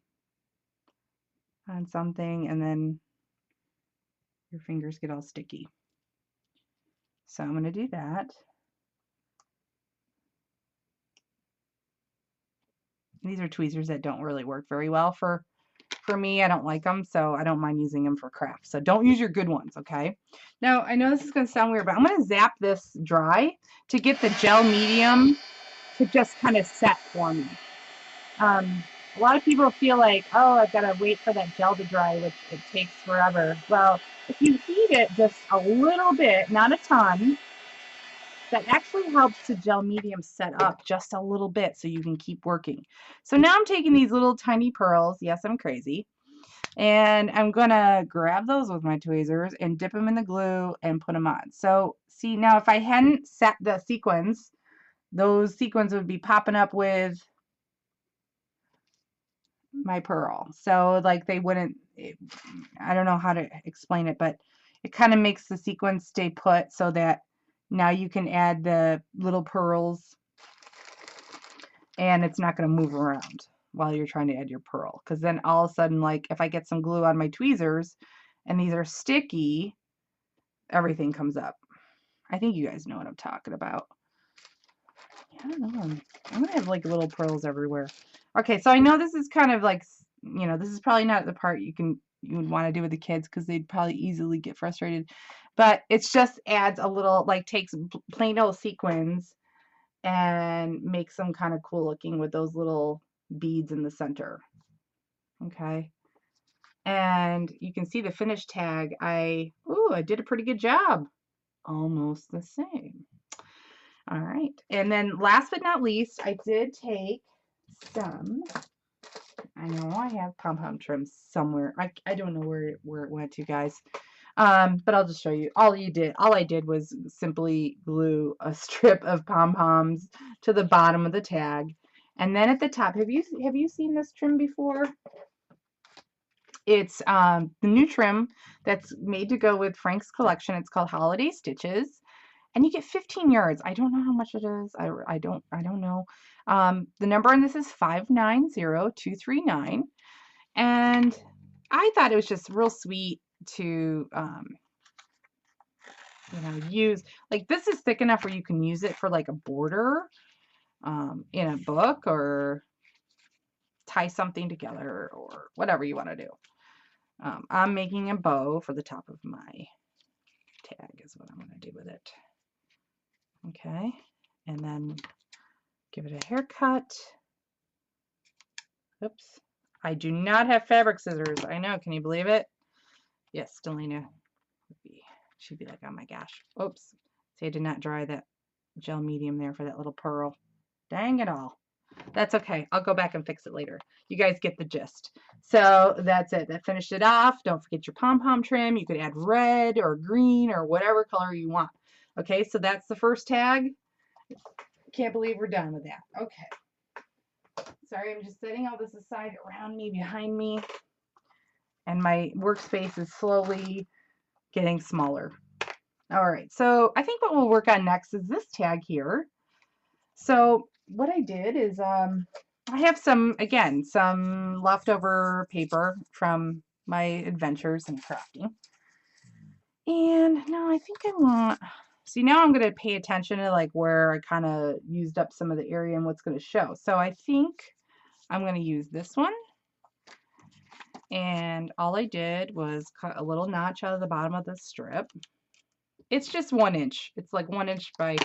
something and then your fingers get all sticky. So I'm going to do that. These are tweezers that don't really work very well for me. I don't like them, so I don't mind using them for crafts. So don't use your good ones, okay? Now, I know this is going to sound weird, but I'm going to zap this dry to get the gel medium to just kind of set for me. A lot of people feel like, oh, I've got to wait for that gel to dry, which it takes forever. Well, if you heat it just a little bit, not a ton, that actually helps the gel medium set up just a little bit so you can keep working. So now I'm taking these little tiny pearls. Yes, I'm crazy. And I'm going to grab those with my tweezers and dip them in the glue and put them on. So see, now if I hadn't set the sequins, those sequins would be popping up with my pearl. So like they wouldn't, I don't know how to explain it, but it kind of makes the sequins stay put so that now you can add the little pearls and it's not going to move around while you're trying to add your pearl. Because then all of a sudden, like if I get some glue on my tweezers and these are sticky, everything comes up. I think you guys know what I'm talking about. I don't know. I'm gonna have like little pearls everywhere. Okay, so I know this is kind of like, this is probably not the part you would want to do with the kids because they'd probably easily get frustrated. But it's just adds a little, like takes plain old sequins and makes them kind of cool looking with those little beads in the center. Okay. And you can see the finish tag. I did a pretty good job. Almost the same. All right. And then last but not least, I did take some, I know I have pom-pom trims somewhere. I don't know where it went to, guys. But I'll just show you. All I did was simply glue a strip of pom-poms to the bottom of the tag. And then at the top, have you seen this trim before? It's the new trim that's made to go with Frank's collection. It's called Holiday Stitches. And you get 15 yards. I don't know how much it is. I don't know. The number on this is 590239. And I thought it was just real sweet to use. Like, this is thick enough where you can use it for like a border in a book, or tie something together, or whatever you want to do. I'm making a bow for the top of my tag is what I'm going to do with it. Okay, and then give it a haircut. Oops, I do not have fabric scissors. I know, can you believe it? Yes, Delina she'd be like, oh my gosh. Oops, see, I did not dry that gel medium there for that little pearl. Dang it all. That's okay. I'll go back and fix it later. You guys get the gist. So that's it. That finished it off. Don't forget your pom-pom trim. You could add red or green or whatever color you want. Okay, so that's the first tag. Can't believe we're done with that. Okay. Sorry, I'm just setting all this aside around me, behind me. And my workspace is slowly getting smaller. All right, so I think what we'll work on next is this tag here. So what I did is I have some leftover paper from my adventures in crafting. And now I think I want, see, now I'm going to pay attention to like where I kind of used up some of the area and what's going to show. So I think I'm going to use this one. And all I did was cut a little notch out of the bottom of the strip. It's just 1 inch. It's like 1 inch by,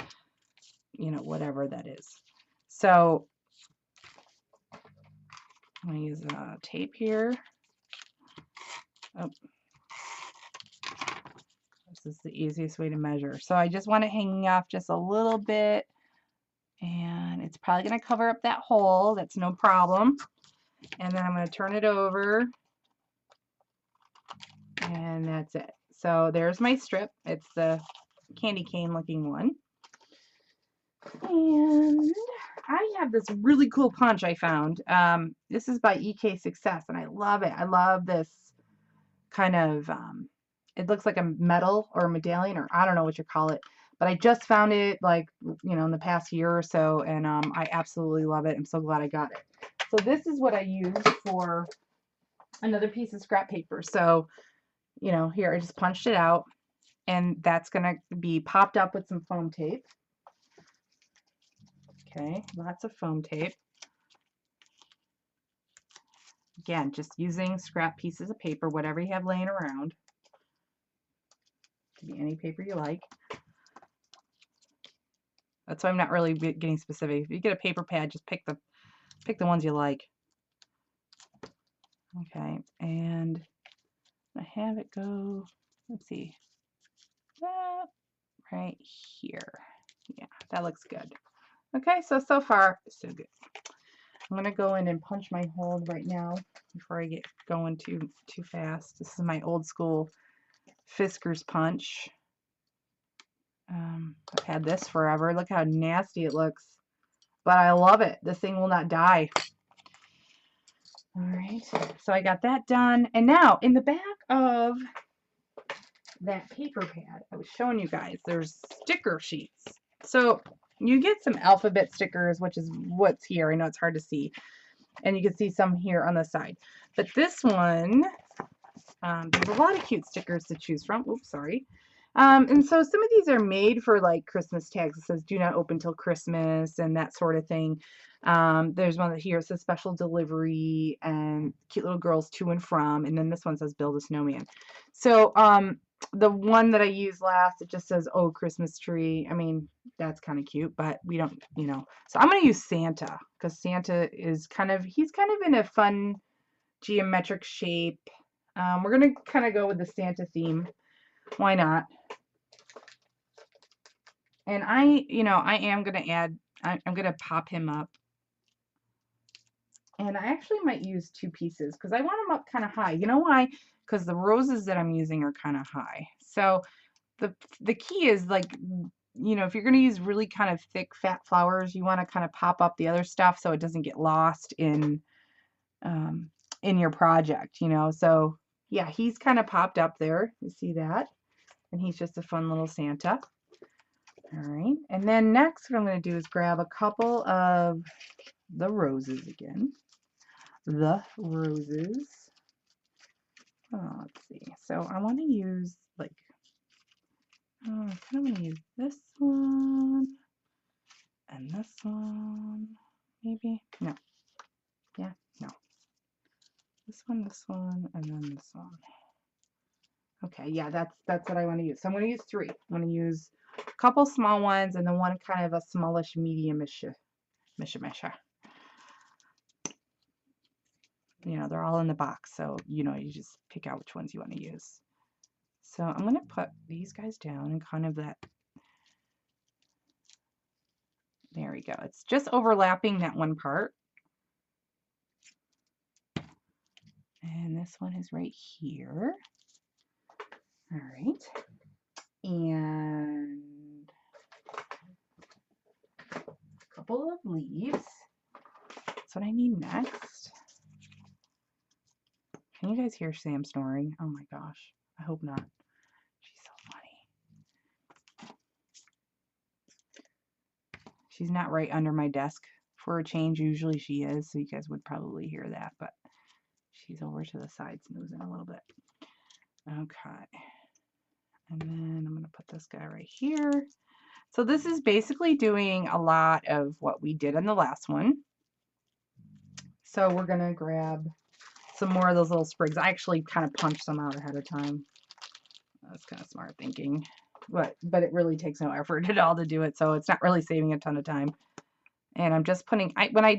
whatever that is. So I'm going to use tape here. Oh, this is the easiest way to measure. So I just want it hanging off just a little bit. And it's probably going to cover up that hole. That's no problem. And then I'm going to turn it over. And that's it. So there's my strip. It's the candy cane looking one. And I have this really cool punch I found. This is by EK Success, and I love it. I love this kind of, it looks like a medal or a medallion, or I don't know what you call it. But I just found it like, in the past year or so, and I absolutely love it. I'm so glad I got it. So this is what I used for another piece of scrap paper. So, here I just punched it out, and that's going to be popped up with some foam tape. Okay, lots of foam tape. Again, just using scrap pieces of paper, whatever you have laying around. It could be any paper you like. That's why I'm not really getting specific. If you get a paper pad, just pick the ones you like. Okay, and I have it go, let's see, right here. Yeah, that looks good. Okay, so far, so good. I'm going to go in and punch my hole right now before I get going too fast. This is my old school Fisker's punch. I've had this forever. Look how nasty it looks. But I love it. This thing will not die. All right, so I got that done. And now, in the back of that paper pad I was showing you guys, there's sticker sheets. So you get some alphabet stickers, which is what's here. I know it's hard to see. And you can see some here on the side. But this one, there's a lot of cute stickers to choose from. Oops, sorry. And so some of these are made for like Christmas tags. It says do not open till Christmas and that sort of thing. There's one that here it says special delivery and cute little girls to and from. And then this one says build a snowman. So the one that I used last, it just says, oh, Christmas tree. I mean, that's kind of cute, but we don't, you know. So I'm going to use Santa because Santa is he's kind of in a fun geometric shape. We're going to kind of go with the Santa theme. Why not? And I am going to add, I'm going to pop him up. And I actually might use 2 pieces because I want them up kind of high. You know why? Because the roses that I'm using are kind of high. So the key is like, if you're going to use really kind of thick, fat flowers, you want to kind of pop up the other stuff so it doesn't get lost in your project, So yeah, he's kind of popped up there. You see that? And he's just a fun little Santa. All right, and then next what I'm going to do is grab a couple of the roses again. The roses. Oh, let's see. So I want to use like, I kind of want to use this one and this one. Maybe? No. Yeah, no. This one, and then this one. Okay, yeah, that's what I want to use. So I'm going to use 3. I'm going to use a couple small ones and then one kind of a smallish, medium-ish. They're all in the box, so you just pick out which ones you want to use. So I'm going to put these guys down and kind of that. There we go. It's just overlapping that one part. And this one is right here. All right. And a couple of leaves. That's what I need next. Can you guys hear Sam snoring? Oh my gosh. I hope not. She's so funny. She's not right under my desk for a change. Usually she is, so you guys would probably hear that, but she's over to the side snoozing a little bit. Okay. And then I'm going to put this guy right here. So this is basically doing a lot of what we did in the last one. So we're going to grab some more of those little sprigs. I actually kind of punched some out ahead of time. That's kind of smart thinking. But it really takes no effort at all to do it, so it's not really saving a ton of time. And I'm just putting, when I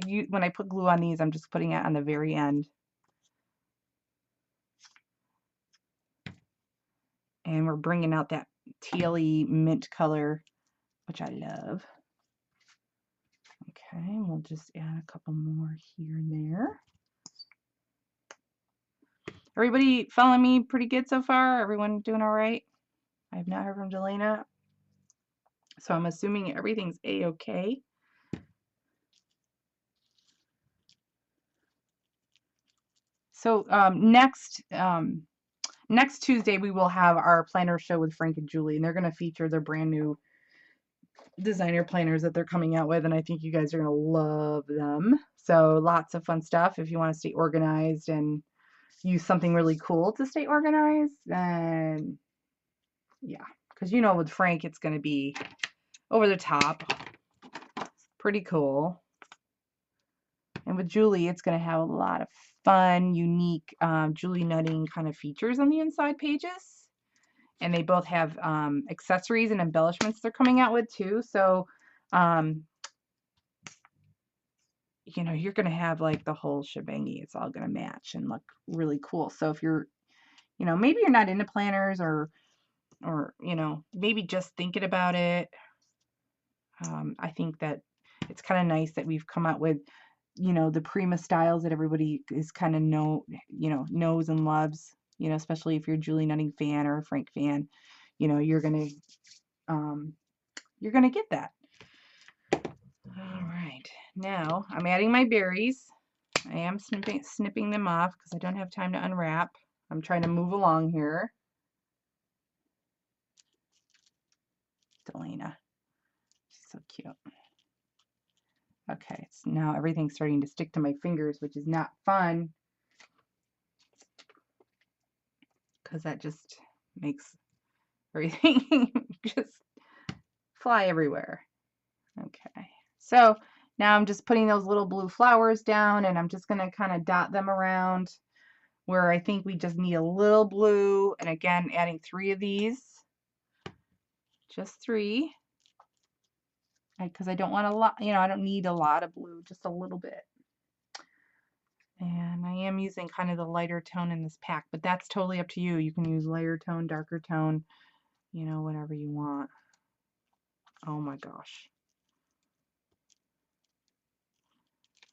put glue on these, I'm just putting it on the very end. And we're bringing out that tealy mint color, which I love. Okay, we'll just add a couple more here and there. Everybody following me pretty good so far? Everyone doing all right? I have not heard from Delana, so I'm assuming everything's a-okay. So next Tuesday we will have our planner show with Frank and Julie, and they're going to feature their brand new designer planners that they're coming out with, and I think you guys are going to love them. So lots of fun stuff. If you want to stay organized and use something really cool to stay organized, then yeah, because with Frank it's going to be over the top, pretty cool. And with Julie, it's going to have a lot of fun, unique Julie nutting kind of features on the inside pages. And they both have accessories and embellishments they're coming out with too. So, you're going to have like the whole shebangy. It's all going to match and look really cool. So if you're, maybe you're not into planners or maybe just thinking about it. I think that it's kind of nice that we've come out with the Prima styles that everybody is kind of knows and loves, especially if you're a Julie Nutting fan or a Frank fan, you're gonna get that. All right, now I'm adding my berries. I am snipping them off because I don't have time to unwrap. I'm trying to move along here. Delana, she's so cute. Okay, so now everything's starting to stick to my fingers, which is not fun because that just makes everything just fly everywhere. Okay, so now I'm just putting those little blue flowers down, and I'm just going to kind of dot them around where I think we just need a little blue. And again, adding 3 of these, just 3, because I don't want a lot, I don't need a lot of blue, just a little bit. And I am using kind of the lighter tone in this pack, but that's totally up to you. You can use lighter tone, darker tone, whatever you want. Oh my gosh.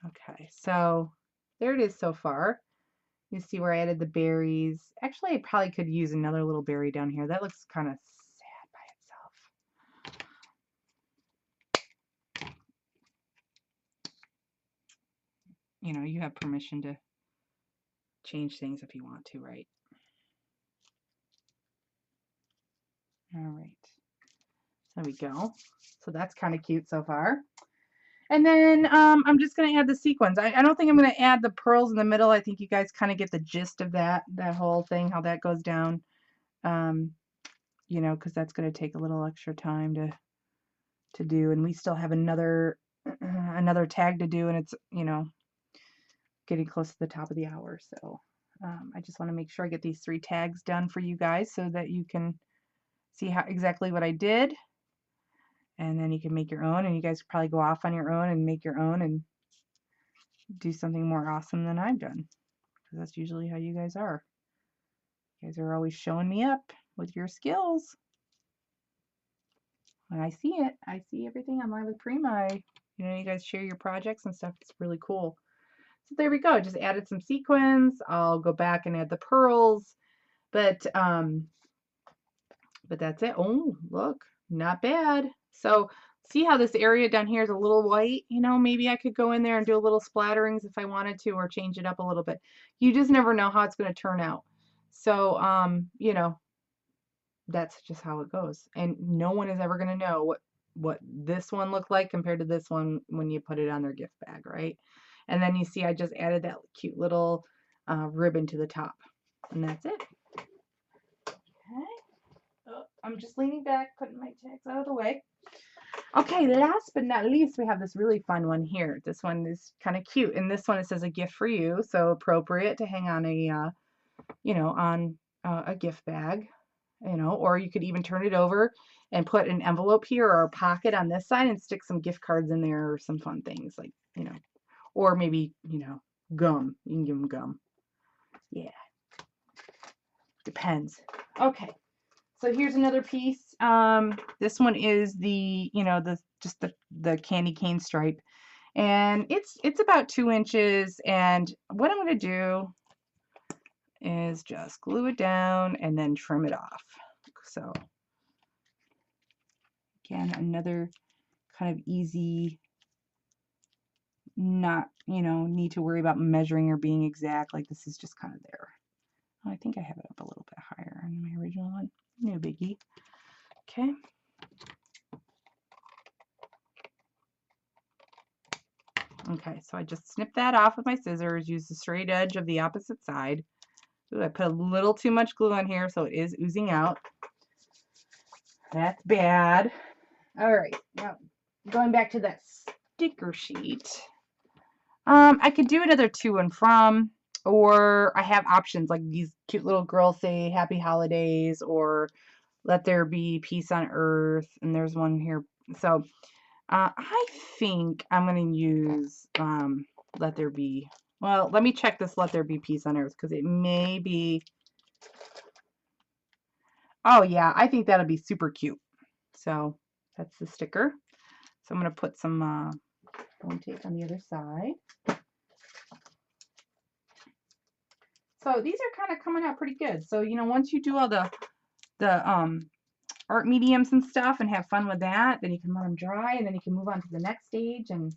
Okay, so there it is so far. You see where I added the berries. Actually, I probably could use another little berry down here. That looks kind of sad by itself. You have permission to change things if you want to, right? All right. So there we go. So that's kind of cute so far. And then I'm just going to add the sequins. I don't think I'm going to add the pearls in the middle. I think you guys kind of get the gist of that whole thing, how that goes down. Because that's going to take a little extra time to do. And we still have another tag to do, and it's, getting close to the top of the hour. So I just want to make sure I get these 3 tags done for you guys so that you can see exactly what I did. And then you can make your own, and you guys probably go off on your own and make your own and do something more awesome than I've done, because that's usually how you guys are. You guys are always showing me up with your skills. And I see it. I see everything on Live with Prima. You guys share your projects and stuff. It's really cool. So there we go. Just added some sequins. I'll go back and add the pearls. But that's it. Oh, look, not bad. So see how this area down here is a little white? Maybe I could go in there and do a little splatterings if I wanted to, or change it up a little bit. You just never know how it's going to turn out. So, that's just how it goes. And no one is ever going to know what this one looked like compared to this one when you put it on their gift bag, right? And then you see I just added that cute little ribbon to the top. And that's it. Okay. Oh, I'm just leaning back, putting my tags out of the way. Okay, last but not least, we have this really fun one here. This one is kind of cute. And this one, it says a gift for you. So appropriate to hang on a gift bag. Or you could even turn it over and put an envelope here or a pocket on this side and stick some gift cards in there or some fun things like, or maybe, gum. You can give them gum. Yeah. Depends. Okay. So here's another piece. This one is the, the candy cane stripe. And it's about 2 inches. And what I'm going to do is just glue it down and then trim it off. So again, another kind of easy, not, need to worry about measuring or being exact. Like this is just kind of there. I think I have it up a little bit higher than my original one. No biggie. Okay. Okay, so I just snipped that off with my scissors, use the straight edge of the opposite side. Ooh, I put a little too much glue on here, so it is oozing out. That's bad. All right, now going back to that sticker sheet. I could do another to and from, or I have options like these cute little girls say happy holidays, or let there be peace on earth, and there's one here. So I think I'm going to use let there be, well, let me check this let there be peace on earth, because it may be, oh yeah, I think that'll be super cute. So that's the sticker. So I'm going to put some bone tape on the other side. So these are kind of coming out pretty good. So, once you do all the art mediums and stuff and have fun with that, then you can let them dry, and then you can move on to the next stage and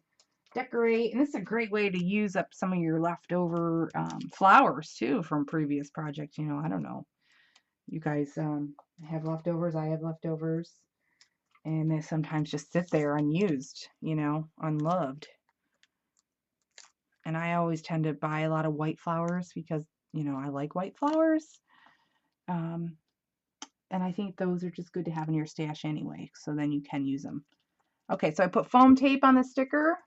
decorate. And this is a great way to use up some of your leftover flowers too from previous projects. I don't know. You guys have leftovers. I have leftovers. And they sometimes just sit there unused, unloved. And I always tend to buy a lot of white flowers because, I like white flowers. And I think those are just good to have in your stash anyway, so then you can use them. Okay, so I put foam tape on the sticker.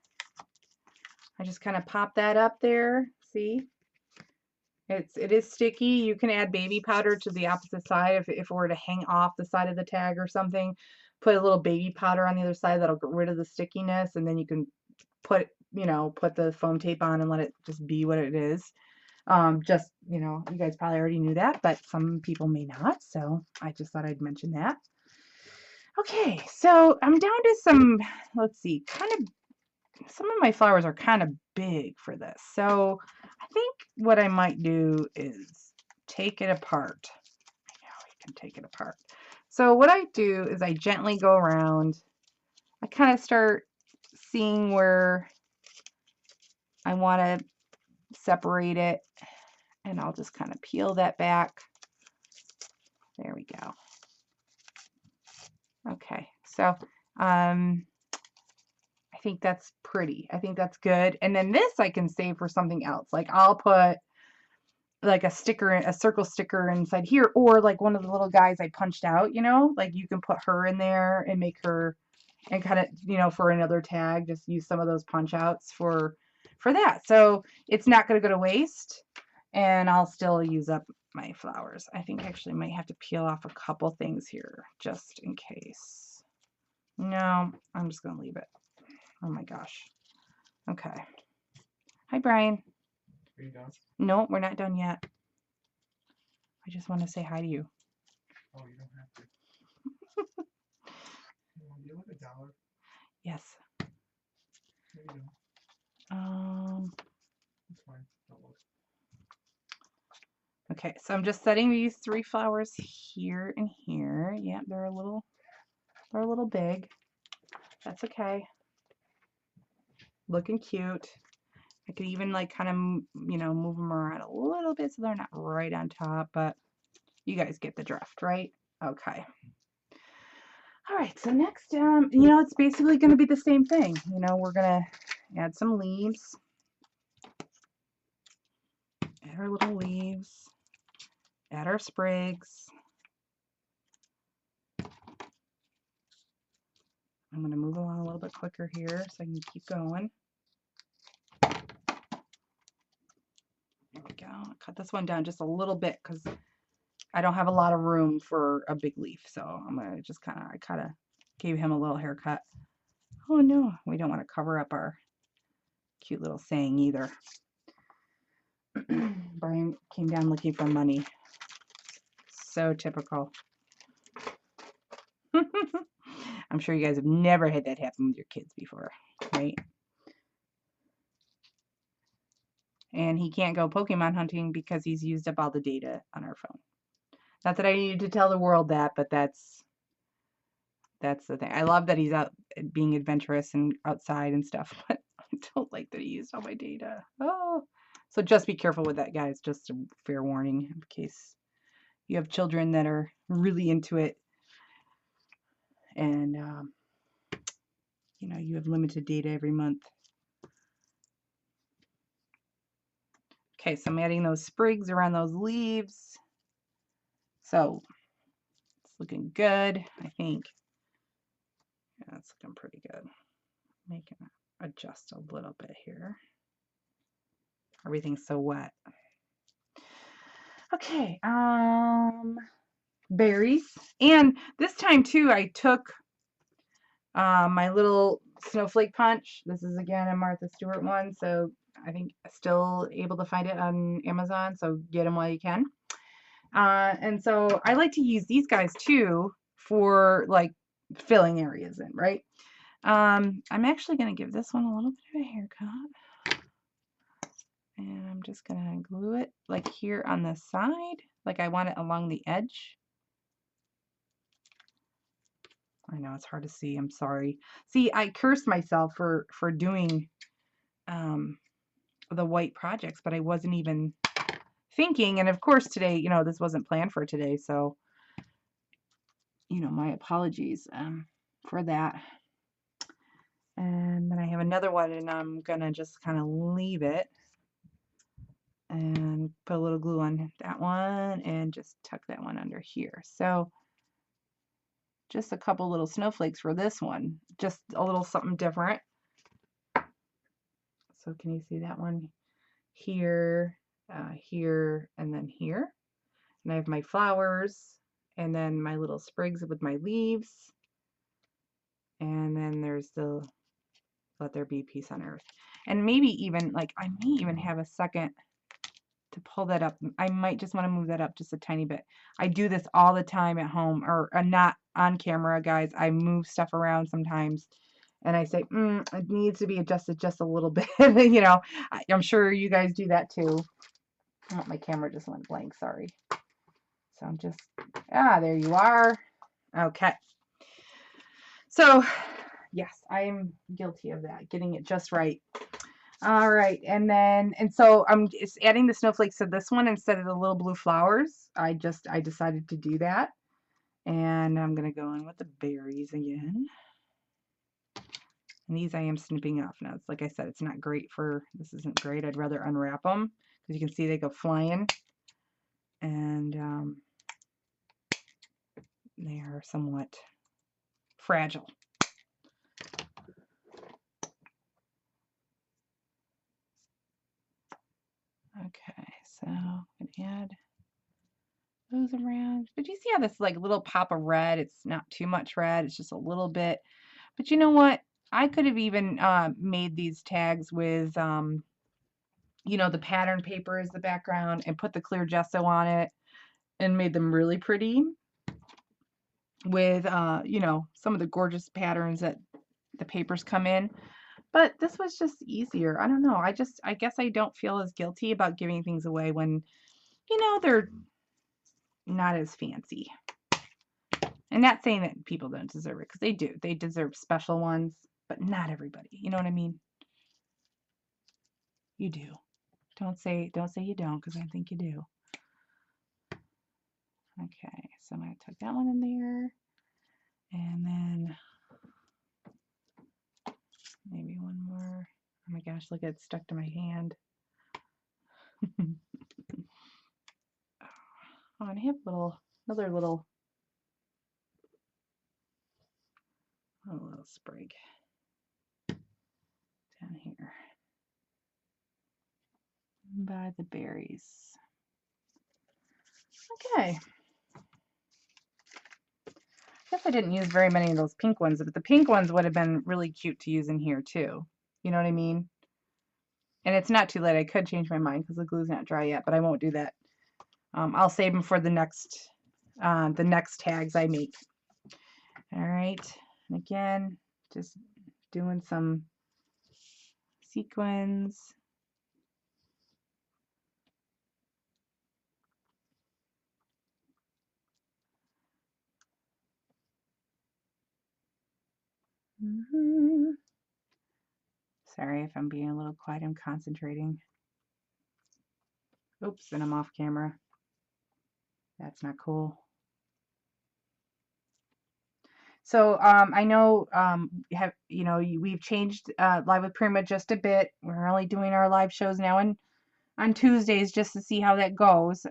I just kind of pop that up there. See? It is sticky. You can add baby powder to the opposite side if it were to hang off the side of the tag or something. Put a little baby powder on the other side that'll get rid of the stickiness, and then you can put, you know, put the foam tape on and let it just be what it is. Just, you know, you guys probably already knew that, but some people may not, so I just thought I'd mention that. Okay, so I'm down to some, let's see, kind of, some of my flowers are kind of big for this. So I think what I might do is take it apart. I know you can take it apart. So what I do is I gently go around. I kind of start seeing where I want to separate it, and I'll just kind of peel that back. There we go. Okay, so I think that's pretty. I think that's good. And then this I can save for something else. Like I'll put like a sticker, a circle sticker inside here, or like one of the little guys I punched out, you know, like you can put her in there and make her, and kind of, you know, for another tag, just use some of those punch outs for that. So it's not going to go to waste, and I'll still use up my flowers. I think actually I might have to peel off a couple things here just in case. No, I'm just going to leave it. Oh my gosh. Okay. Hi, Brian. Are you done? No, we're not done yet. I just want to say hi to you. Oh, you don't have to. Do you want $1? Yes. No, you don't. It's fine. Don't look. Okay, so I'm just setting these 3 flowers here and here. Yeah, they're a little big. That's okay. Looking cute. I could even like kind of, you know, move them around a little bit so they're not right on top, but you guys get the drift, right? Okay. All right, so next, you know, it's basically going to be the same thing. You know, we're going to add some leaves. Add our little leaves. Add our sprigs. I'm going to move along a little bit quicker here so I can keep going. There we go. I'll cut this one down just a little bit because I don't have a lot of room for a big leaf. So I'm going to just kind of gave him a little haircut. Oh no, we don't want to cover up our cute little saying either. Brian came down looking for money. So typical. I'm sure you guys have never had that happen with your kids before, right? And he can't go Pokemon hunting because he's used up all the data on our phone. Not that I needed to tell the world that, but that's the thing. I love that he's out being adventurous and outside and stuff, but I don't like that he used all my data. Oh, so just be careful with that, guys. Just a fair warning in case you have children that are really into it, and you know, you have limited data every month. Okay, so I'm adding those sprigs around those leaves. So it's looking good, I think. Yeah, it's looking pretty good. Making it adjust a little bit here. Everything's so wet. Okay, berries. And this time too, I took my little snowflake punch. This is again a Martha Stewart one, so I think still able to find it on Amazon, so get them while you can. And so I like to use these guys too for like filling areas in, right? I'm actually going to give this one a little bit of a haircut. And I'm just going to glue it like here on the side, like I want it along the edge. I know it's hard to see. I'm sorry. See, I cursed myself for doing the white projects, but I wasn't even thinking. And of course today, you know, this wasn't planned for today, so you know, my apologies for that. And then I have another one, and I'm gonna just kind of leave it and put a little glue on that one and just tuck that one under here. So just a couple little snowflakes for this one. Just a little something different. So can you see that one? Here, here, and then here. And I have my flowers, and then my little sprigs with my leaves. And then there's the let there be peace on earth. And maybe even, like, I may even have a second to pull that up. I might just want to move that up just a tiny bit. I do this all the time at home, or not on camera, guys. I move stuff around sometimes. And I say, it needs to be adjusted just a little bit. You know, I'm sure you guys do that too. Oh, my camera just went blank, sorry. So I'm just, there you are. Okay. So, yes, I am guilty of that, getting it just right. All right, and so I'm just adding the snowflakes to this one instead of the little blue flowers. I decided to do that. And I'm going to go in with the berries again. And these I am snipping off now. It's like I said, it's not great this isn't great. I'd rather unwrap them because you can see they go flying. And they are somewhat fragile. Okay, so I'm going to add those around. But you see how this like little pop of red, it's not too much red, it's just a little bit. But you know what? I could have even made these tags with, you know, the pattern paper as the background and put the clear gesso on it and made them really pretty with, you know, some of the gorgeous patterns that the papers come in. But this was just easier. I don't know. I guess I don't feel as guilty about giving things away when, you know, they're not as fancy. And not saying that people don't deserve it, because they do. They deserve special ones, but not everybody. You know what I mean? You do. Don't say you don't, because I think you do. Okay, so I'm going to tuck that one in there. And then maybe one more. Oh my gosh, look, it's stuck to my hand. Oh, and I have another little sprig down here by the berries. Okay. I guess I didn't use very many of those pink ones, but the pink ones would have been really cute to use in here too. You know what I mean? And it's not too late. I could change my mind because the glue's not dry yet, but I won't do that. I'll save them for the next tags I make. All right, and again, just doing some sequins. Sorry if I'm being a little quiet, I'm concentrating. Oops, and I'm off camera. That's not cool. So I know we've changed Live with Prima just a bit. We're only doing our live shows now on Tuesdays just to see how that goes.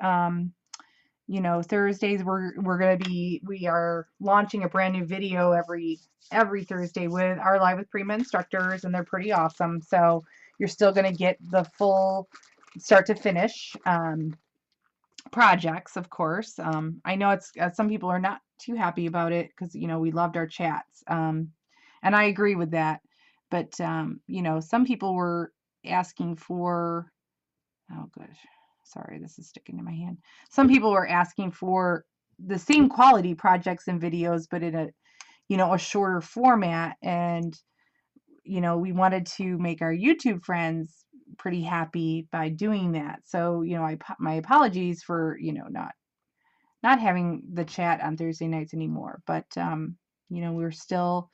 You know, Thursdays we are launching a brand new video every Thursday with our Live with Prima instructors, and they're pretty awesome. So you're still going to get the full start to finish projects, of course. I know it's some people are not too happy about it because, you know, we loved our chats. And I agree with that. But, you know, some people were asking for, oh gosh, sorry, this is sticking to my hand. Some people were asking for the same quality projects and videos, but in a shorter format. And, you know, we wanted to make our YouTube friends pretty happy by doing that. So, you know, my apologies for, you know, not having the chat on Thursday nights anymore, but you know, we're still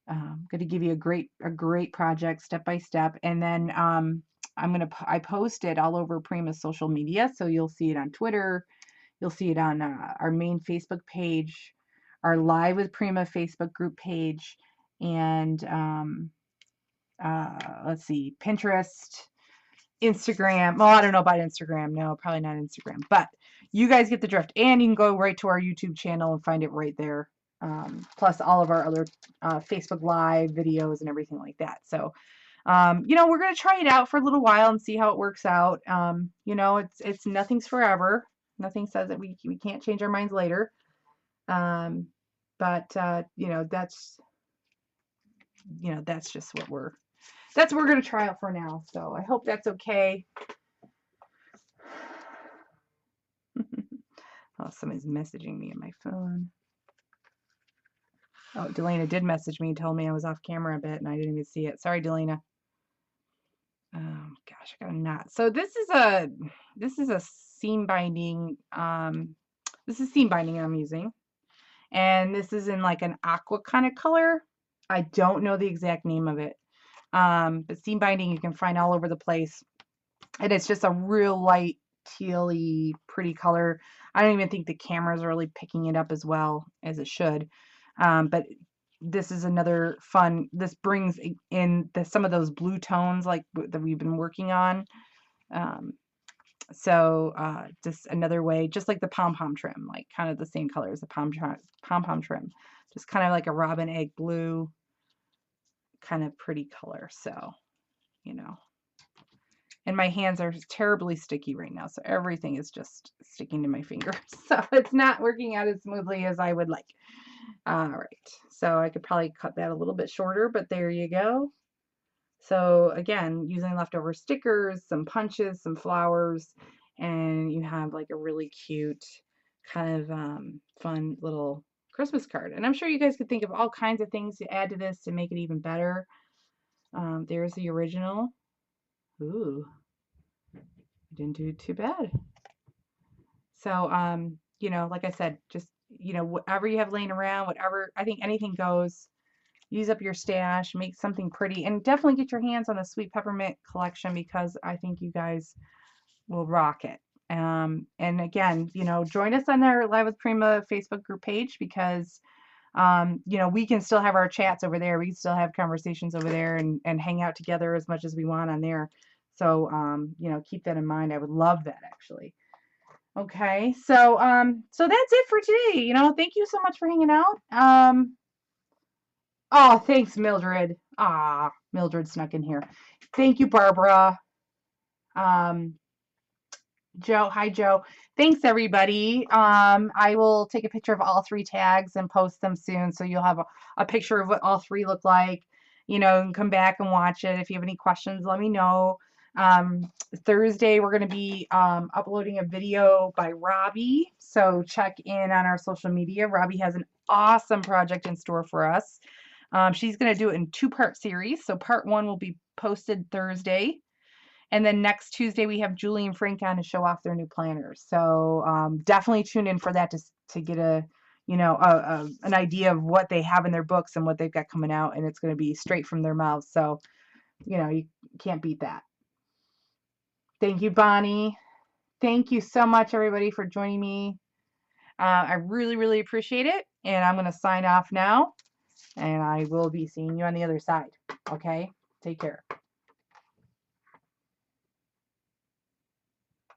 going to give you a great project step by step. And then I post it all over Prima's social media, so you'll see it on Twitter, you'll see it on our main Facebook page, our Live with Prima Facebook group page, and let's see, Pinterest, Instagram. Well, I don't know about Instagram. No, probably not Instagram. But you guys get the drift. And you can go right to our YouTube channel and find it right there. plus all of our other Facebook Live videos and everything like that. So, you know, we're going to try it out for a little while and see how it works out. You know, it's nothing's forever. Nothing says that we can't change our minds later. But you know, that's just what we're going to try out for now. So I hope that's okay. Oh, somebody's messaging me on my phone. Oh, Delana did message me and told me I was off camera a bit and I didn't even see it. Sorry, Delana. Oh gosh, I got a knot. So this is a seam binding. This is seam binding I'm using. And this is in like an aqua kind of color. I don't know the exact name of it. But seam binding you can find all over the place. And it's just a real light tealy pretty color. I don't even think the camera's really picking it up as well as it should. But this is another fun, this brings in some of those blue tones like that we've been working on. Just another way, just like the pom-pom trim, like kind of the same color as the pom-pom trim. Just kind of like a robin egg blue kind of pretty color. So, you know. And my hands are terribly sticky right now, so everything is just sticking to my fingers. So it's not working out as smoothly as I would like. All right, so I could probably cut that a little bit shorter, but there you go. So again, using leftover stickers, some punches, some flowers, and you have like a really cute kind of fun little Christmas card. And I'm sure you guys could think of all kinds of things to add to this to make it even better. There's the original. Ooh. Didn't do too bad. So, you know, like I said, just, you know, whatever you have laying around, whatever, I think anything goes. Use up your stash, make something pretty, and definitely get your hands on the Sweet Peppermint collection because I think you guys will rock it. And again, you know, join us on our Live with Prima Facebook group page because, you know, we can still have our chats over there. We can still have conversations over there and hang out together as much as we want on there. So, you know, keep that in mind. I would love that actually. Okay. So, so that's it for today. You know, thank you so much for hanging out. Oh, thanks, Mildred. Ah, Mildred snuck in here. Thank you, Barbara. Joe, hi Joe. Thanks everybody. I will take a picture of all three tags and post them soon so you'll have a picture of what all three look like. You know, and come back and watch it. If you have any questions, let me know. Thursday we're going to be uploading a video by Robbie, so check in on our social media. Robbie has an awesome project in store for us. She's going to do it in two-part series, so part one will be posted Thursday. And then next Tuesday, we have Julie and Frank on to show off their new planners. So definitely tune in for that to get a, you know, an idea of what they have in their books and what they've got coming out. And it's going to be straight from their mouths. So, you know, you can't beat that. Thank you, Bonnie. Thank you so much, everybody, for joining me. I really, really appreciate it. And I'm going to sign off now. And I will be seeing you on the other side. Okay? Take care.